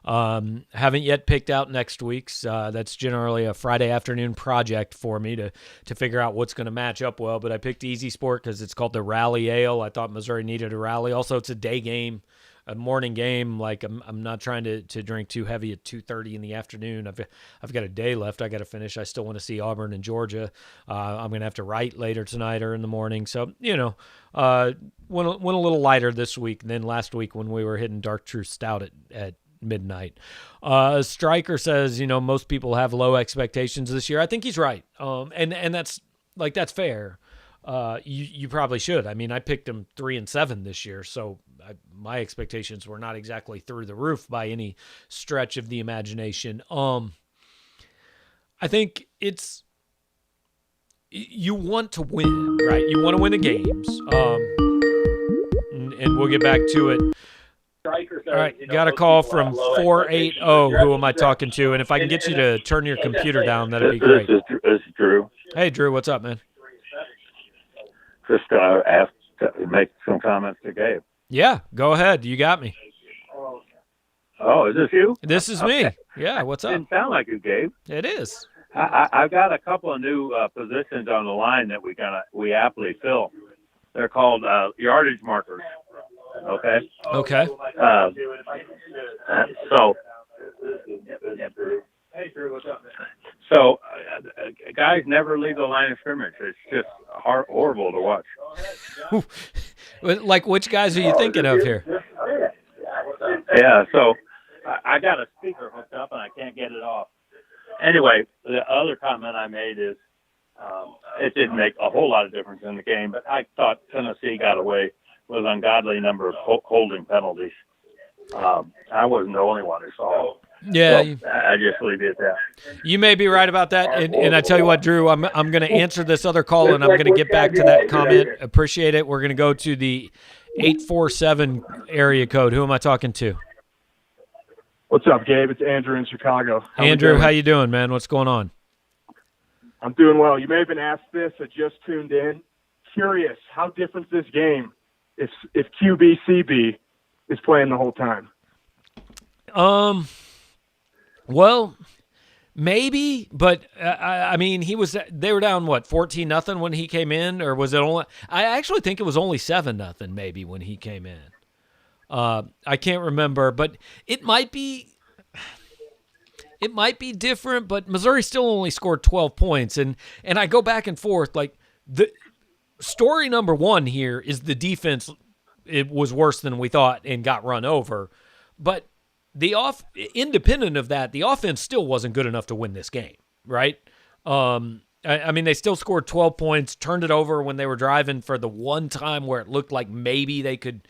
Speaker 1: Haven't yet picked out next week's. That's generally a Friday afternoon project for me to figure out what's going to match up well. But I picked Easy Sport because it's called the Rally Ale. I thought Missouri needed a rally. Also, it's a day game, a morning game. Like I'm not trying to drink too heavy at 2:30 in the afternoon. I've got a day left. I got to finish. I still want to see Auburn and Georgia. I'm going to have to write later tonight or in the morning. So went a little lighter this week than last week when we were hitting Dark Truth Stout at midnight. Stryker says, most people have low expectations this year. I think he's right. And that's fair. You probably should. I mean, I picked him 3-7 this year, so my expectations were not exactly through the roof by any stretch of the imagination. I think you want to win, right? You want to win the games. And we'll get back to it. All right, got a call from 480. Who am I talking to? And if I can get you to turn your computer down, that'd be great.
Speaker 19: This is Drew.
Speaker 1: Hey, Drew, what's up, man?
Speaker 19: Just asked to make some comments to Gabe.
Speaker 1: Yeah, go ahead. You got me.
Speaker 19: Oh, is this you?
Speaker 1: This is me. Yeah, what's up?
Speaker 19: Didn't sound like you, Gabe.
Speaker 1: It is.
Speaker 19: I've got a couple of new positions on the line that we aptly fill. They're called yardage markers. Okay.
Speaker 1: Okay.
Speaker 19: So guys never leave the line of scrimmage. It's just horrible to watch.
Speaker 1: Like, which guys are you thinking of here?
Speaker 19: Yeah, so I got a speaker hooked up and I can't get it off. Anyway, the other comment I made is it didn't make a whole lot of difference in the game, but I thought Tennessee got away with an ungodly number of holding penalties. I wasn't the only one who saw it.
Speaker 1: Yeah,
Speaker 19: so I just leave it at that.
Speaker 1: You may be right about that, and I tell you what, Drew, I'm going to answer this other call, and I'm going to get back to that comment. Appreciate it. We're going to go to the 847 area code. Who am I talking to?
Speaker 20: What's up, Gabe? It's Andrew in Chicago.
Speaker 1: Andrew, how you doing, man? What's going on?
Speaker 20: I'm doing well. You may have been asked this. I just tuned in. Curious, how different is this game if QB/CB is playing the whole time?
Speaker 1: Well, maybe, but I mean, they were down 14-0 when he came in, or was it only? I actually think it was only 7-0 maybe when he came in. I can't remember, but it might be different. But Missouri still only scored 12 points, and I go back and forth. Like, the story number one here is the defense. It was worse than we thought and got run over, but independent of that, the offense still wasn't good enough to win this game, right? I mean, they still scored 12 points, turned it over when they were driving for the one time where it looked like maybe they could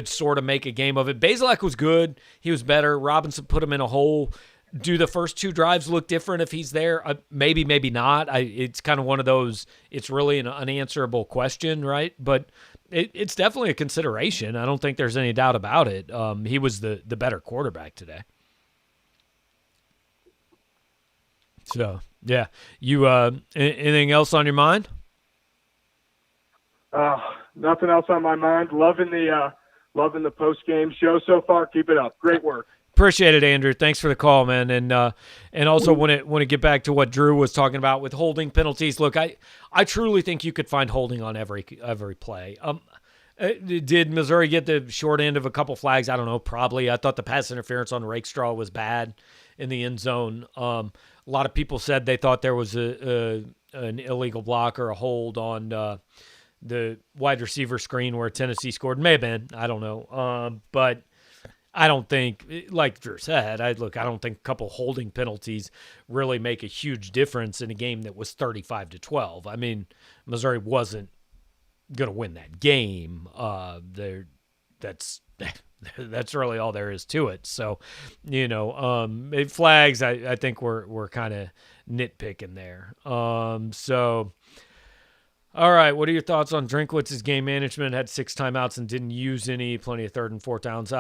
Speaker 1: sort of make a game of it. Bazelak was good. He was better. Robinson put him in a hole. Do the first two drives look different if he's there? Maybe, maybe not. It's kind of one of those, it's really an unanswerable question, right? But it's definitely a consideration. I don't think there's any doubt about it. He was the better quarterback today. So yeah, you anything else on your mind?
Speaker 20: Nothing else on my mind. Loving the post game show so far. Keep it up. Great work.
Speaker 1: Appreciate it, Andrew. Thanks for the call, man. And also want to get back to what Drew was talking about with holding penalties. Look, I truly think you could find holding on every play. Did Missouri get the short end of a couple flags? I don't know. Probably. I thought the pass interference on Rakestraw was bad in the end zone. A lot of people said they thought there was an illegal block or a hold on the wide receiver screen where Tennessee scored. May have been. I don't know. But I don't think, like Drew said, I don't think a couple holding penalties really make a huge difference in a game that was 35-12. I mean, Missouri wasn't going to win that game. That's really all there is to it. So, flags, I think we're kind of nitpicking there. So, all right, what are your thoughts on Drinkwitz's game management? Had 6 timeouts and didn't use any, plenty of 3rd and 4th downs.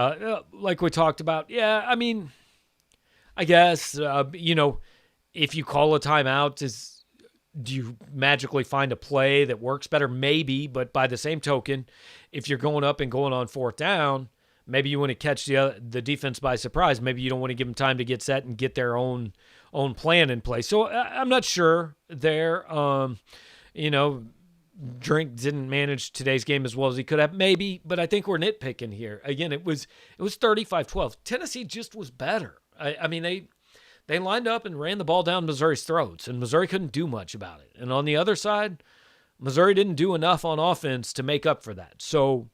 Speaker 1: Like we talked about, yeah, I mean, I guess, if you call a timeout, do you magically find a play that works better? Maybe, but by the same token, if you're going up and going on 4th down, maybe you want to catch the defense by surprise. Maybe you don't want to give them time to get set and get their own plan in place. So I'm not sure there. Drink didn't manage today's game as well as he could have, maybe, but I think we're nitpicking here. Again, it was 35-12. Tennessee just was better. I mean, they lined up and ran the ball down Missouri's throats, and Missouri couldn't do much about it. And on the other side, Missouri didn't do enough on offense to make up for that. So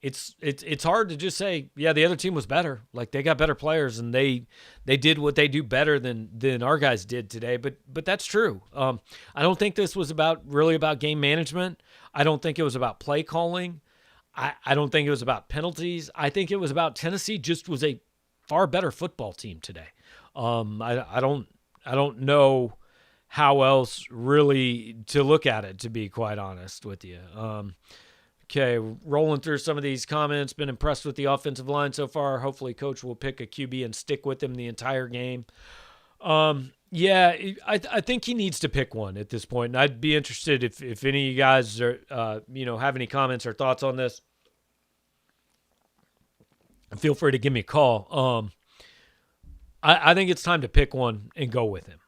Speaker 1: it's hard to just say, yeah, the other team was better. Like, they got better players, and they did what they do better than our guys did today. But that's true. I don't think this was really about game management. I don't think it was about play calling. I don't think it was about penalties. I think it was about Tennessee just was a far better football team today. I don't know how else really to look at it, to be quite honest with you. Okay, rolling through some of these comments. Been impressed with the offensive line so far. Hopefully Coach will pick a QB and stick with him the entire game. Yeah, I think he needs to pick one at this point. And I'd be interested if any of you guys are, have any comments or thoughts on this. Feel free to give me a call. I think it's time to pick one and go with him.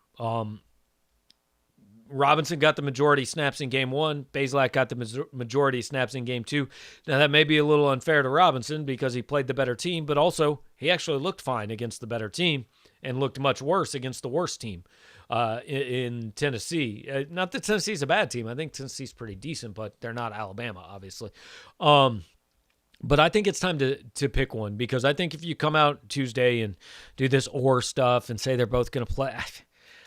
Speaker 1: Robinson got the majority snaps in game 1. Bazelak got the majority snaps in game 2. Now, that may be a little unfair to Robinson because he played the better team, but also he actually looked fine against the better team and looked much worse against the worst team in Tennessee. Not that Tennessee's a bad team. I think Tennessee's pretty decent, but they're not Alabama, obviously. But I think it's time to pick one, because I think if you come out Tuesday and do this or stuff and say they're both going to play,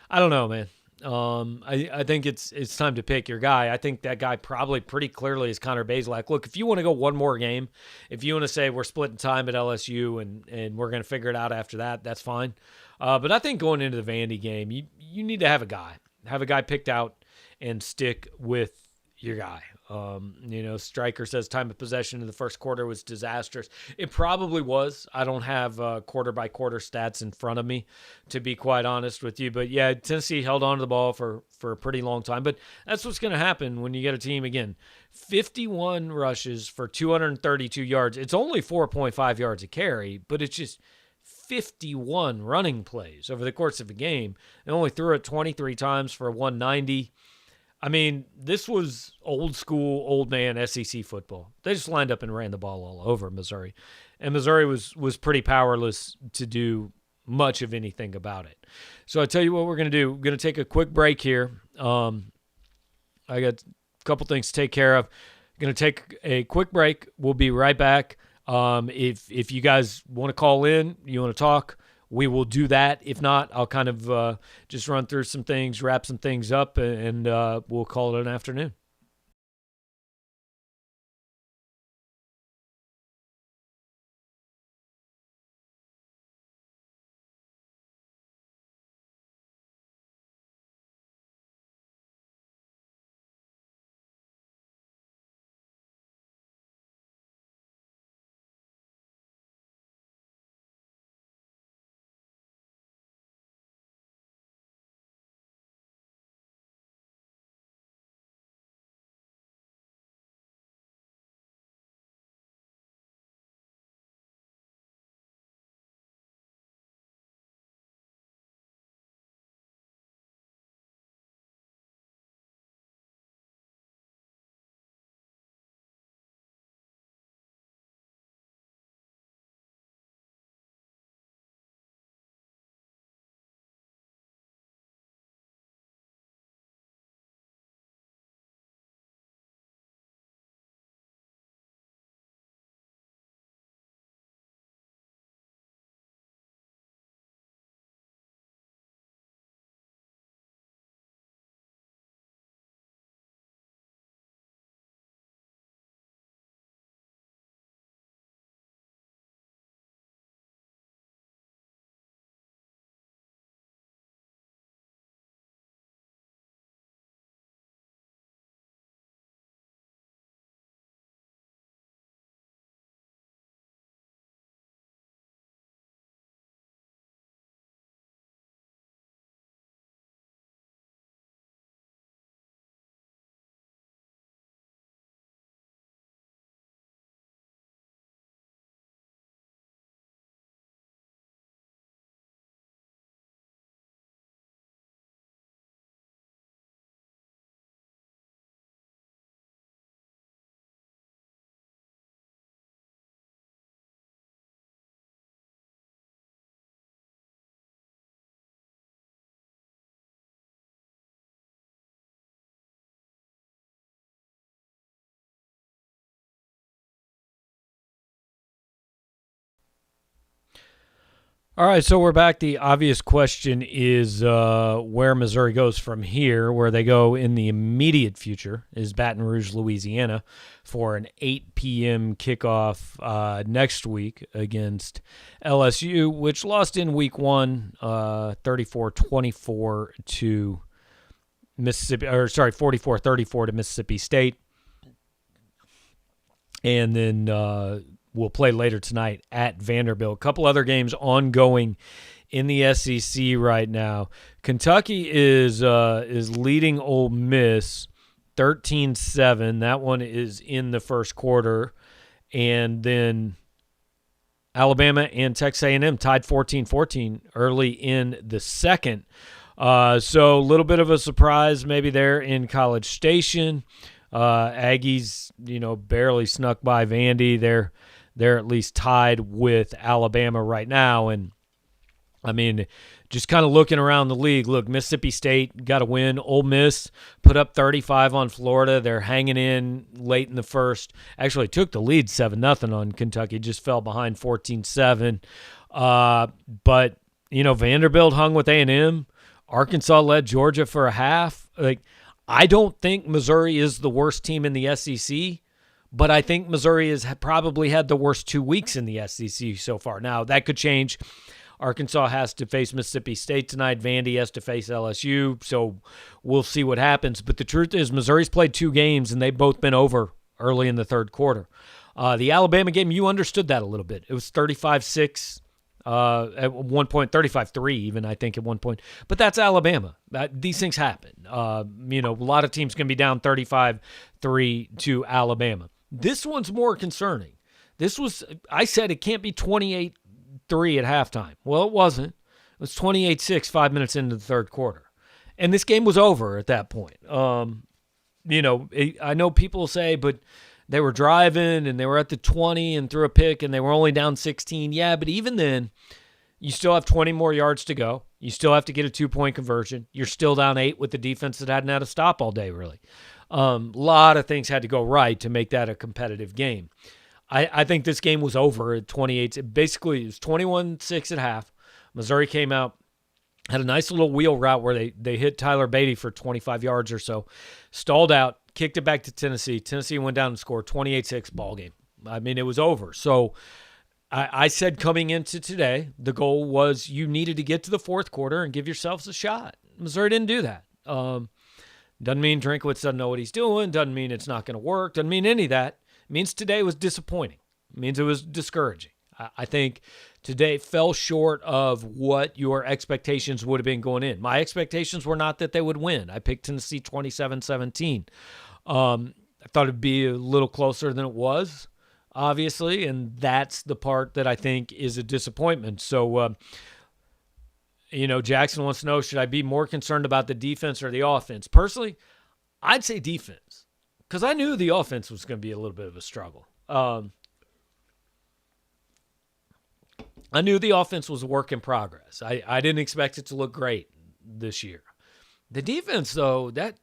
Speaker 1: I don't know, man. I think it's time to pick your guy. I think that guy probably pretty clearly is Connor Bazelak. Look, if you want to go one more game, if you want to say we're splitting time at LSU and we're going to figure it out after that, that's fine. But I think going into the Vandy game, you need to have a guy picked out and stick with your guy. Stryker says time of possession in the first quarter was disastrous. It probably was. I don't have quarter by quarter stats in front of me, to be quite honest with you. But yeah, Tennessee held on to the ball for a pretty long time. But that's what's going to happen when you get a team, again, 51 rushes for 232 yards. It's only 4.5 yards a carry, but it's just 51 running plays over the course of a game. They only threw it 23 times for 190. I mean, this was old school, old man SEC football. They just lined up and ran the ball all over Missouri. And Missouri was pretty powerless to do much of anything about it. So I tell you what we're going to do. We're going to take a quick break here. I got a couple things to take care of. Going to take a quick break. We'll be right back. If you guys want to call in, you want to talk, we will do that. If not, I'll kind of just run through some things, wrap some things up, and we'll call it an afternoon. All right, so we're back. The obvious question is where Missouri goes from here. Where they go in the immediate future is Baton Rouge, Louisiana, for an 8 p.m. kickoff next week against LSU, which lost in week 1, 34-24 to Mississippi, 44-34 to Mississippi State. And then we'll play later tonight at Vanderbilt. A couple other games ongoing in the SEC right now. Kentucky is leading Ole Miss 13-7. That one is in the first quarter. And then Alabama and Texas A&M tied 14-14 early in the second. So a little bit of a surprise maybe there in College Station. Aggies, barely snuck by Vandy. They're at least tied with Alabama right now. And, I mean, just kind of looking around the league, look, Mississippi State got a win. Ole Miss put up 35 on Florida. They're hanging in late in the first. Actually took the lead 7-0 on Kentucky, just fell behind 14-7. But, Vanderbilt hung with A&M. Arkansas led Georgia for a half. I don't think Missouri is the worst team in the SEC. But I think Missouri has probably had the worst 2 weeks in the SEC so far. Now, that could change. Arkansas has to face Mississippi State tonight. Vandy has to face LSU. So we'll see what happens. But the truth is Missouri's played 2 games, and they've both been over early in the third quarter. The Alabama game, you understood that a little bit. It was 35-6 at one point, 35-3 even, I think, at one point. But that's Alabama. These things happen. A lot of teams can be down 35-3 to Alabama. This one's more concerning. I said it can't be 28-3 at halftime. Well, it wasn't. It was 28-6 5 minutes into the third quarter. And this game was over at that point. I know people say, but they were driving and they were at the 20 and threw a pick and they were only down 16. Yeah, but even then, you still have 20 more yards to go. You still have to get a 2-point conversion. You're still down 8 with the defense that hadn't had a stop all day, really. A lot of things had to go right to make that a competitive game. I think this game was over at 28. Basically, it was 21-6 at half. Missouri came out, had a nice little wheel route where they hit Tyler Beatty for 25 yards or so, stalled out, kicked it back to Tennessee. Tennessee went down and scored 28-6 ball game. I mean, it was over. So I said coming into today, the goal was you needed to get to the fourth quarter and give yourselves a shot. Missouri didn't do that. Doesn't mean Drinkwitz doesn't know what he's doing. Doesn't mean it's not going to work. Doesn't mean any of that. It means today was disappointing. It means it was discouraging. I think today fell short of what your expectations would have been going in. My expectations were not that they would win. I picked Tennessee 27-17. I thought it'd be a little closer than it was, obviously, and that's the part that I think is a disappointment. So, Jackson wants to know, should I be more concerned about the defense or the offense? Personally, I'd say defense because I knew the offense was going to be a little bit of a struggle. I knew the offense was a work in progress. I didn't expect it to look great this year. The defense, though, that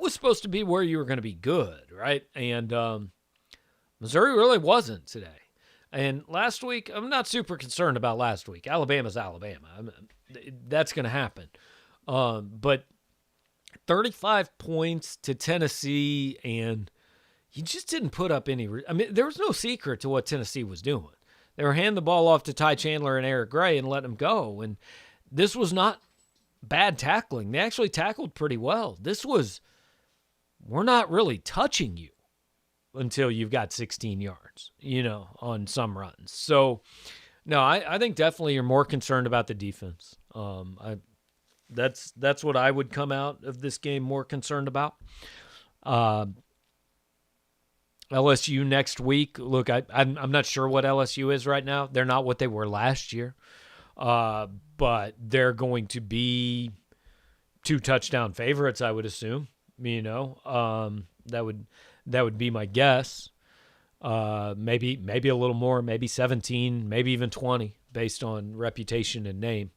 Speaker 1: was supposed to be where you were going to be good, right? And Missouri really wasn't today. And last week, I'm not super concerned about last week. Alabama's Alabama. That's going to happen. But 35 points to Tennessee, and you just didn't put up any – there was no secret to what Tennessee was doing. They were handing the ball off to Ty Chandler and Eric Gray and letting them go. And this was not bad tackling. They actually tackled pretty well. This was, we're not really touching you until you've got 16 yards, on some runs. So, no, I think definitely you're more concerned about the defense. That's what I would come out of this game more concerned about. LSU next week. Look, I'm not sure what LSU is right now. They're not what they were last year, but they're going to be 2 touchdown favorites, I would assume. That would be my guess. Maybe a little more, maybe 17, maybe even 20, based on reputation and name.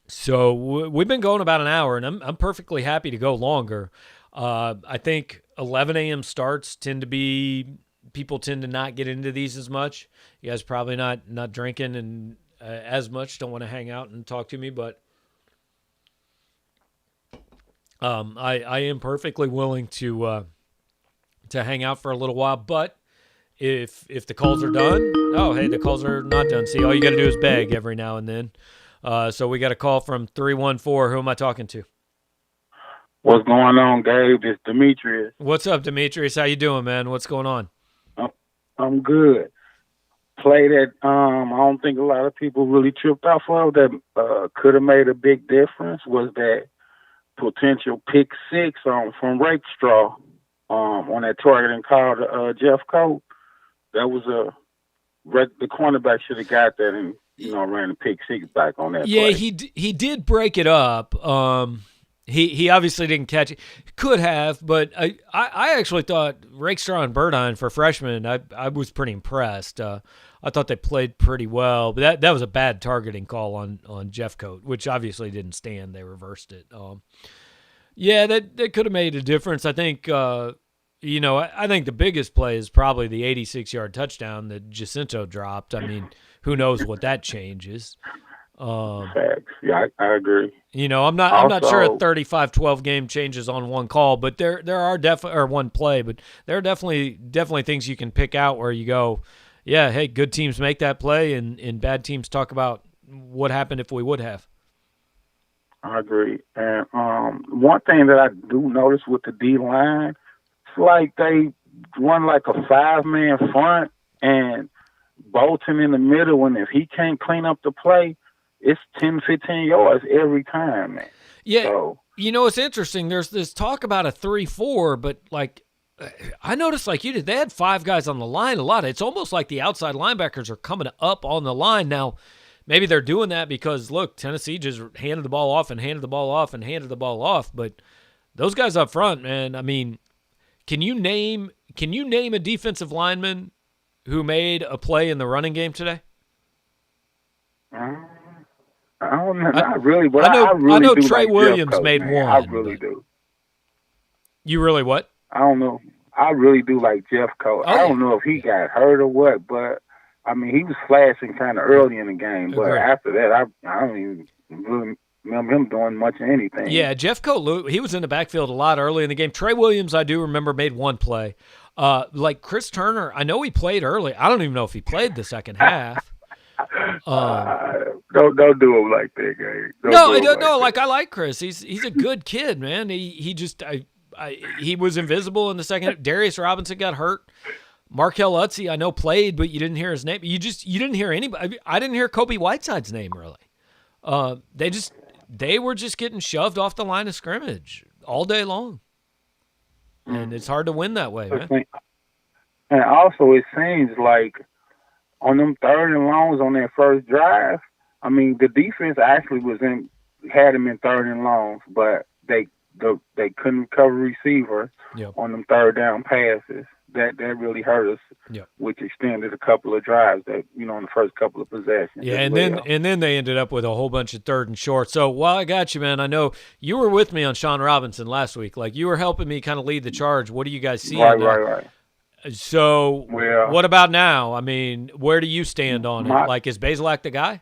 Speaker 1: So we've been going about an hour, and I'm perfectly happy to go longer. I think 11 a.m. starts tend to be people tend to not get into these as much. You guys probably not drinking and as much. Don't want to hang out and talk to me, but I am perfectly willing to hang out for a little while. But if the calls are done, oh hey, the calls are not done. See, all you got to do is beg every now and then. So we got a call from 314. Who am I talking to?
Speaker 18: What's going on, Gabe? It's Demetrius.
Speaker 1: What's up, Demetrius? How you doing, man? What's going on?
Speaker 18: I'm good. Play that I don't think a lot of people really tripped off of that could have made a big difference was that potential pick six from Rakestraw on that targeting call to Jeff Coat. That was the cornerback should have got that and ran the pick six back on that.
Speaker 1: Yeah,
Speaker 18: play.
Speaker 1: he did break it up. He obviously didn't catch it. Could have, but I actually thought Rakestraw and Burdine for freshmen, I was pretty impressed. I thought they played pretty well, but that was a bad targeting call on Jeff Coat, which obviously didn't stand. They reversed it. Yeah, that could have made a difference. I think, I think the biggest play is probably the 86-yard touchdown that Jacinto dropped. I mean, who knows what that changes.
Speaker 18: Facts. Yeah, I agree.
Speaker 1: I'm not sure a 35-12 game changes on one call, but there are definitely, or one play, but there are definitely things you can pick out where you go, yeah, hey, good teams make that play, and bad teams talk about what happened if we would have.
Speaker 18: I agree. And one thing that I do notice with the D line, it's like they run like a 5-man front and Bolton in the middle, and if he can't clean up the play, it's 10, 15 yards every time, man.
Speaker 1: Yeah, so, it's interesting. There's this talk about a 3-4, but, I noticed like you did, they had 5 guys on the line a lot. It's almost like the outside linebackers are coming up on the line. Now, maybe they're doing that because, look, Tennessee just handed the ball off and handed the ball off and handed the ball off. But those guys up front, man, I mean, can you name a defensive lineman who made a play in the running game today?
Speaker 18: I don't know, not really, but
Speaker 1: I know
Speaker 18: do
Speaker 1: Trey
Speaker 18: like
Speaker 1: Williams
Speaker 18: Jeff Coat,
Speaker 1: made
Speaker 18: man.
Speaker 1: one.
Speaker 18: I really do.
Speaker 1: You really what?
Speaker 18: I don't know. I really do like Jeff Coat. I don't know if he got hurt or what, but I mean, he was flashing kind of early in the game. But after that, I don't even really remember him doing much of anything.
Speaker 1: Yeah, Jeff Coat, he was in the backfield a lot early in the game. Trey Williams, I do remember, made one play. Like Chris Turner, I know he played early. I don't even know if he played the second half.
Speaker 18: Don't do him like that, guy.
Speaker 1: No, I like Chris. He's a good kid, man. He just he was invisible in the second. Darius Robinson got hurt. Markel Utzi, I know played, but you didn't hear his name. You didn't hear anybody. I didn't hear Kobe Whiteside's name really. They were just getting shoved off the line of scrimmage all day long, and it's hard to win that way, man.
Speaker 18: And also, it seems like on them 3rd and longs on that first drive, I mean, the defense actually had them in 3rd and longs, but they couldn't cover receiver on them 3rd down passes. That really hurt us, which extended a couple of drives that in the first couple of possessions.
Speaker 1: Yeah, and then they ended up with a whole bunch of 3rd and short. So while I got you, man, I know you were with me on Sean Robinson last week. Like you were helping me kind of lead the charge. What do you guys see?
Speaker 18: Right.
Speaker 1: So what about now? I mean, where do you stand on it? Like, is Bazelak the guy?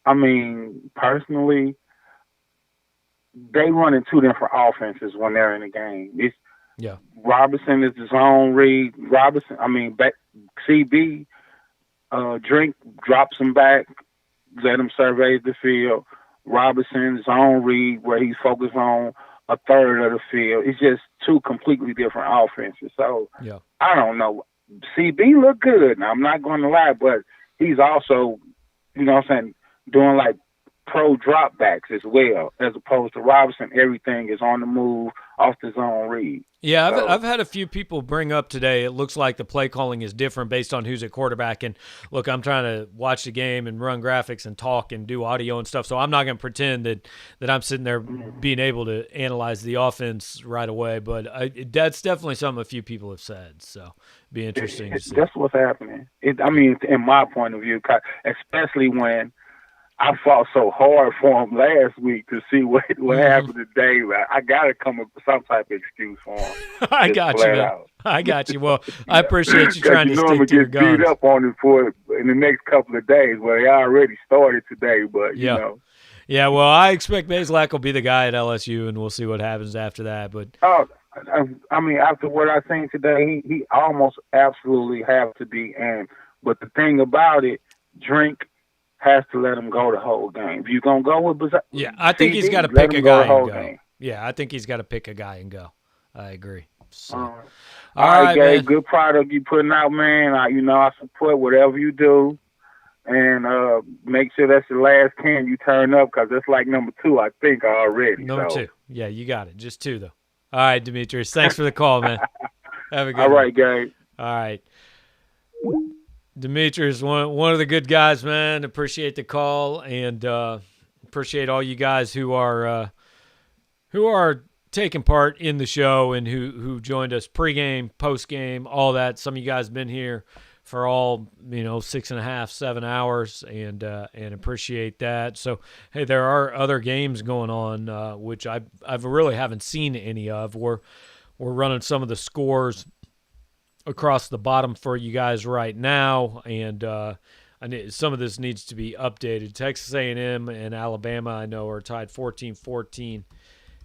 Speaker 18: I mean, personally, they run in 2 different offenses when they're in the game. Robinson is his own read. CB, Drink drops him back, let him survey the field. Robinson's own read where he's focused on a third of the field. It's just 2 completely different offenses. So I don't know. CB looked good. Now I'm not going to lie, but he's also, doing like pro drop backs as well, as opposed to Robinson. Everything is on the move off the zone read.
Speaker 1: Yeah, I've had a few people bring up today, it looks like the play calling is different based on who's at quarterback. And look, I'm trying to watch the game and run graphics and talk and do audio and stuff, so I'm not going to pretend that I'm sitting there being able to analyze the offense right away. But that's definitely something a few people have said, so it'd be interesting to see.
Speaker 18: That's what's happening. In my point of view, especially when I fought so hard for him last week to see what happened today. I got to come up with some type of excuse for him.
Speaker 1: I got you, man. I got you. Well, I appreciate you trying to stick to your guns.
Speaker 18: Beat up on him for in the next couple of days. Well, they already started today, but you know.
Speaker 1: Yeah, well, I expect Bazelak will be the guy at LSU, and we'll see what happens after that. But
Speaker 18: I mean, after what I seen today, he almost absolutely have to be in. But the thing about it, Drink has to let him go the whole game. If you're going to go with
Speaker 1: I think he's got to pick a guy and go. Yeah, I think he's got to pick a guy and go. I agree. So.
Speaker 18: All right, Gabe, good product you putting out, man. I support whatever you do. And make sure that's the last can you turn up because that's like number 2, I think, already.
Speaker 1: Number 2. Yeah, you got it. Just 2, though. All right, Demetrius. Thanks for the call, man. Have a good one.
Speaker 18: All right, Gabe.
Speaker 1: All right. Demetrius, one of the good guys, man. Appreciate the call and appreciate all you guys who are taking part in the show and who joined us pregame, postgame, all that. Some of you guys have been here for all 6.5, 7 hours, and appreciate that. So hey, there are other games going on which I really haven't seen any of. We're running some of the scores across the bottom for you guys right now, and some of this needs to be updated. Texas A&M and Alabama, I know, are tied 14-14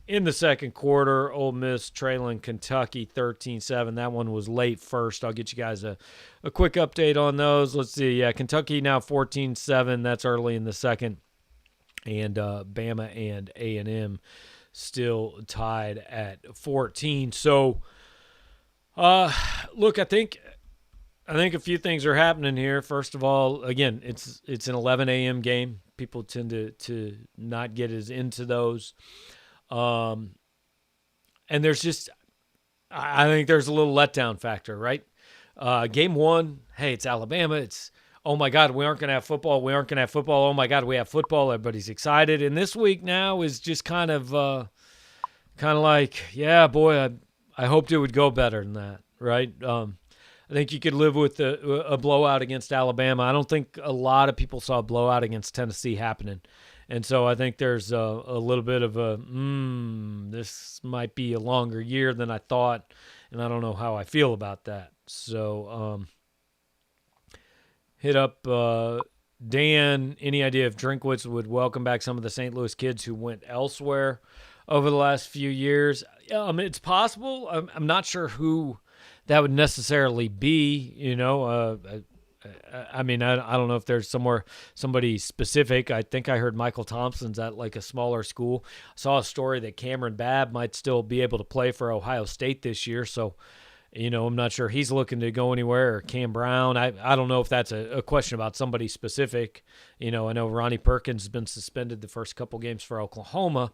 Speaker 1: in the second quarter. Ole Miss trailing Kentucky 13-7. That one was late first. I'll get you guys a quick update on those. Let's see. Yeah, Kentucky now 14-7. That's early in the second. And Bama and A&M still tied at 14. So, look, I think a few things are happening here. First of all, again, it's an 11 a.m. game. People tend to not get as into those. And there's just, I think there's a little letdown factor, right? Game 1, hey, it's Alabama. It's, oh my God, we aren't going to have football. We aren't going to have football. Oh my God, we have football. Everybody's excited. And this week now is just kind of like, yeah, boy, I hoped it would go better than that, right? I think you could live with a blowout against Alabama. I don't think a lot of people saw a blowout against Tennessee happening. And so I think there's a little bit of this might be a longer year than I thought, and I don't know how I feel about that. So hit up Dan. Any idea if Drinkwitz would welcome back some of the St. Louis kids who went elsewhere over the last few years? It's possible. I'm not sure who that would necessarily be, I don't know if there's somebody specific. I think I heard Michael Thompson's at like a smaller school. I saw a story that Cameron Babb might still be able to play for Ohio State this year. So, I'm not sure he's looking to go anywhere, or Cam Brown. I don't know if that's a question about somebody specific. I know Ronnie Perkins has been suspended the first couple games for Oklahoma.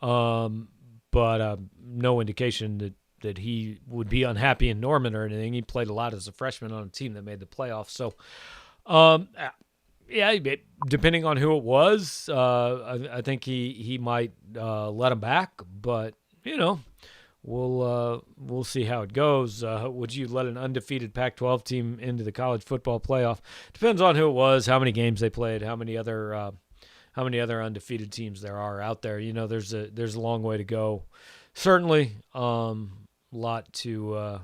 Speaker 1: But no indication that he would be unhappy in Norman or anything. He played a lot as a freshman on a team that made the playoffs. So, depending on who it was, I think he might let him back. But we'll see how it goes. Would you let an undefeated Pac-12 team into the college football playoff? Depends on who it was, how many games they played, how many other undefeated teams there are out there. There's a long way to go. Certainly, lot to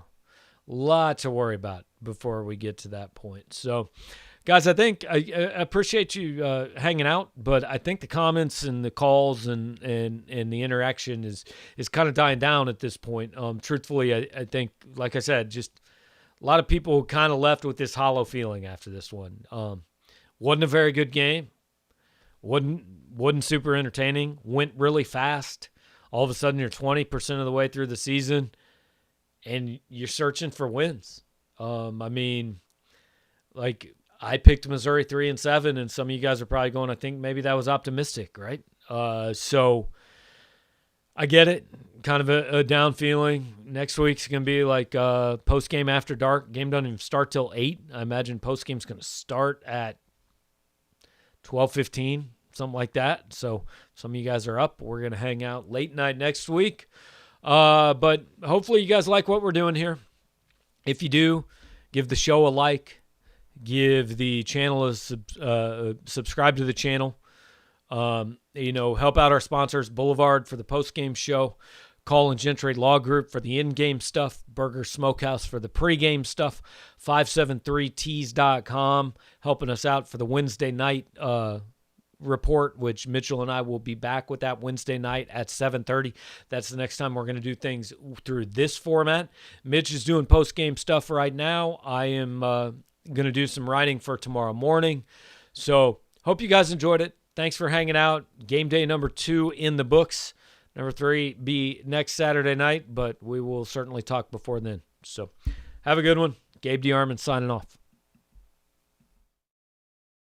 Speaker 1: worry about before we get to that point. So, guys, I think I appreciate you hanging out, but I think the comments and the calls and the interaction is kind of dying down at this point. Truthfully, I think, like I said, just a lot of people kind of left with this hollow feeling after this one. Wasn't a very good game. Wasn't super entertaining. Went really fast. All of a sudden, you're 20% of the way through the season, and you're searching for wins. I picked Missouri 3-7, and some of you guys are probably going, I think maybe that was optimistic, right? So I get it. Kind of a down feeling. Next week's going to be like post-game after dark. Game doesn't even start till 8. I imagine post-game's going to start at 12:15, something like that. So some of you guys are up. We're going to hang out late night next week. But hopefully you guys like what we're doing here. If you do, give the show a like. give the channel a subscribe to the channel. Help out our sponsors, Boulevard for the post-game show, Call and Gentry Law Group for the in-game stuff, Burger Smokehouse for the pre-game stuff, 573tees.com helping us out for the Wednesday night report, which Mitchell and I will be back with that Wednesday night at 7:30. That's the next time we're going to do things through this format. Mitch is doing post-game stuff right now. I am going to do some writing for tomorrow morning. So hope you guys enjoyed it. Thanks for hanging out. Game day number 2 in the books. Number 3 be next Saturday night, but we will certainly talk before then. So have a good one. Gabe DeArmond signing off.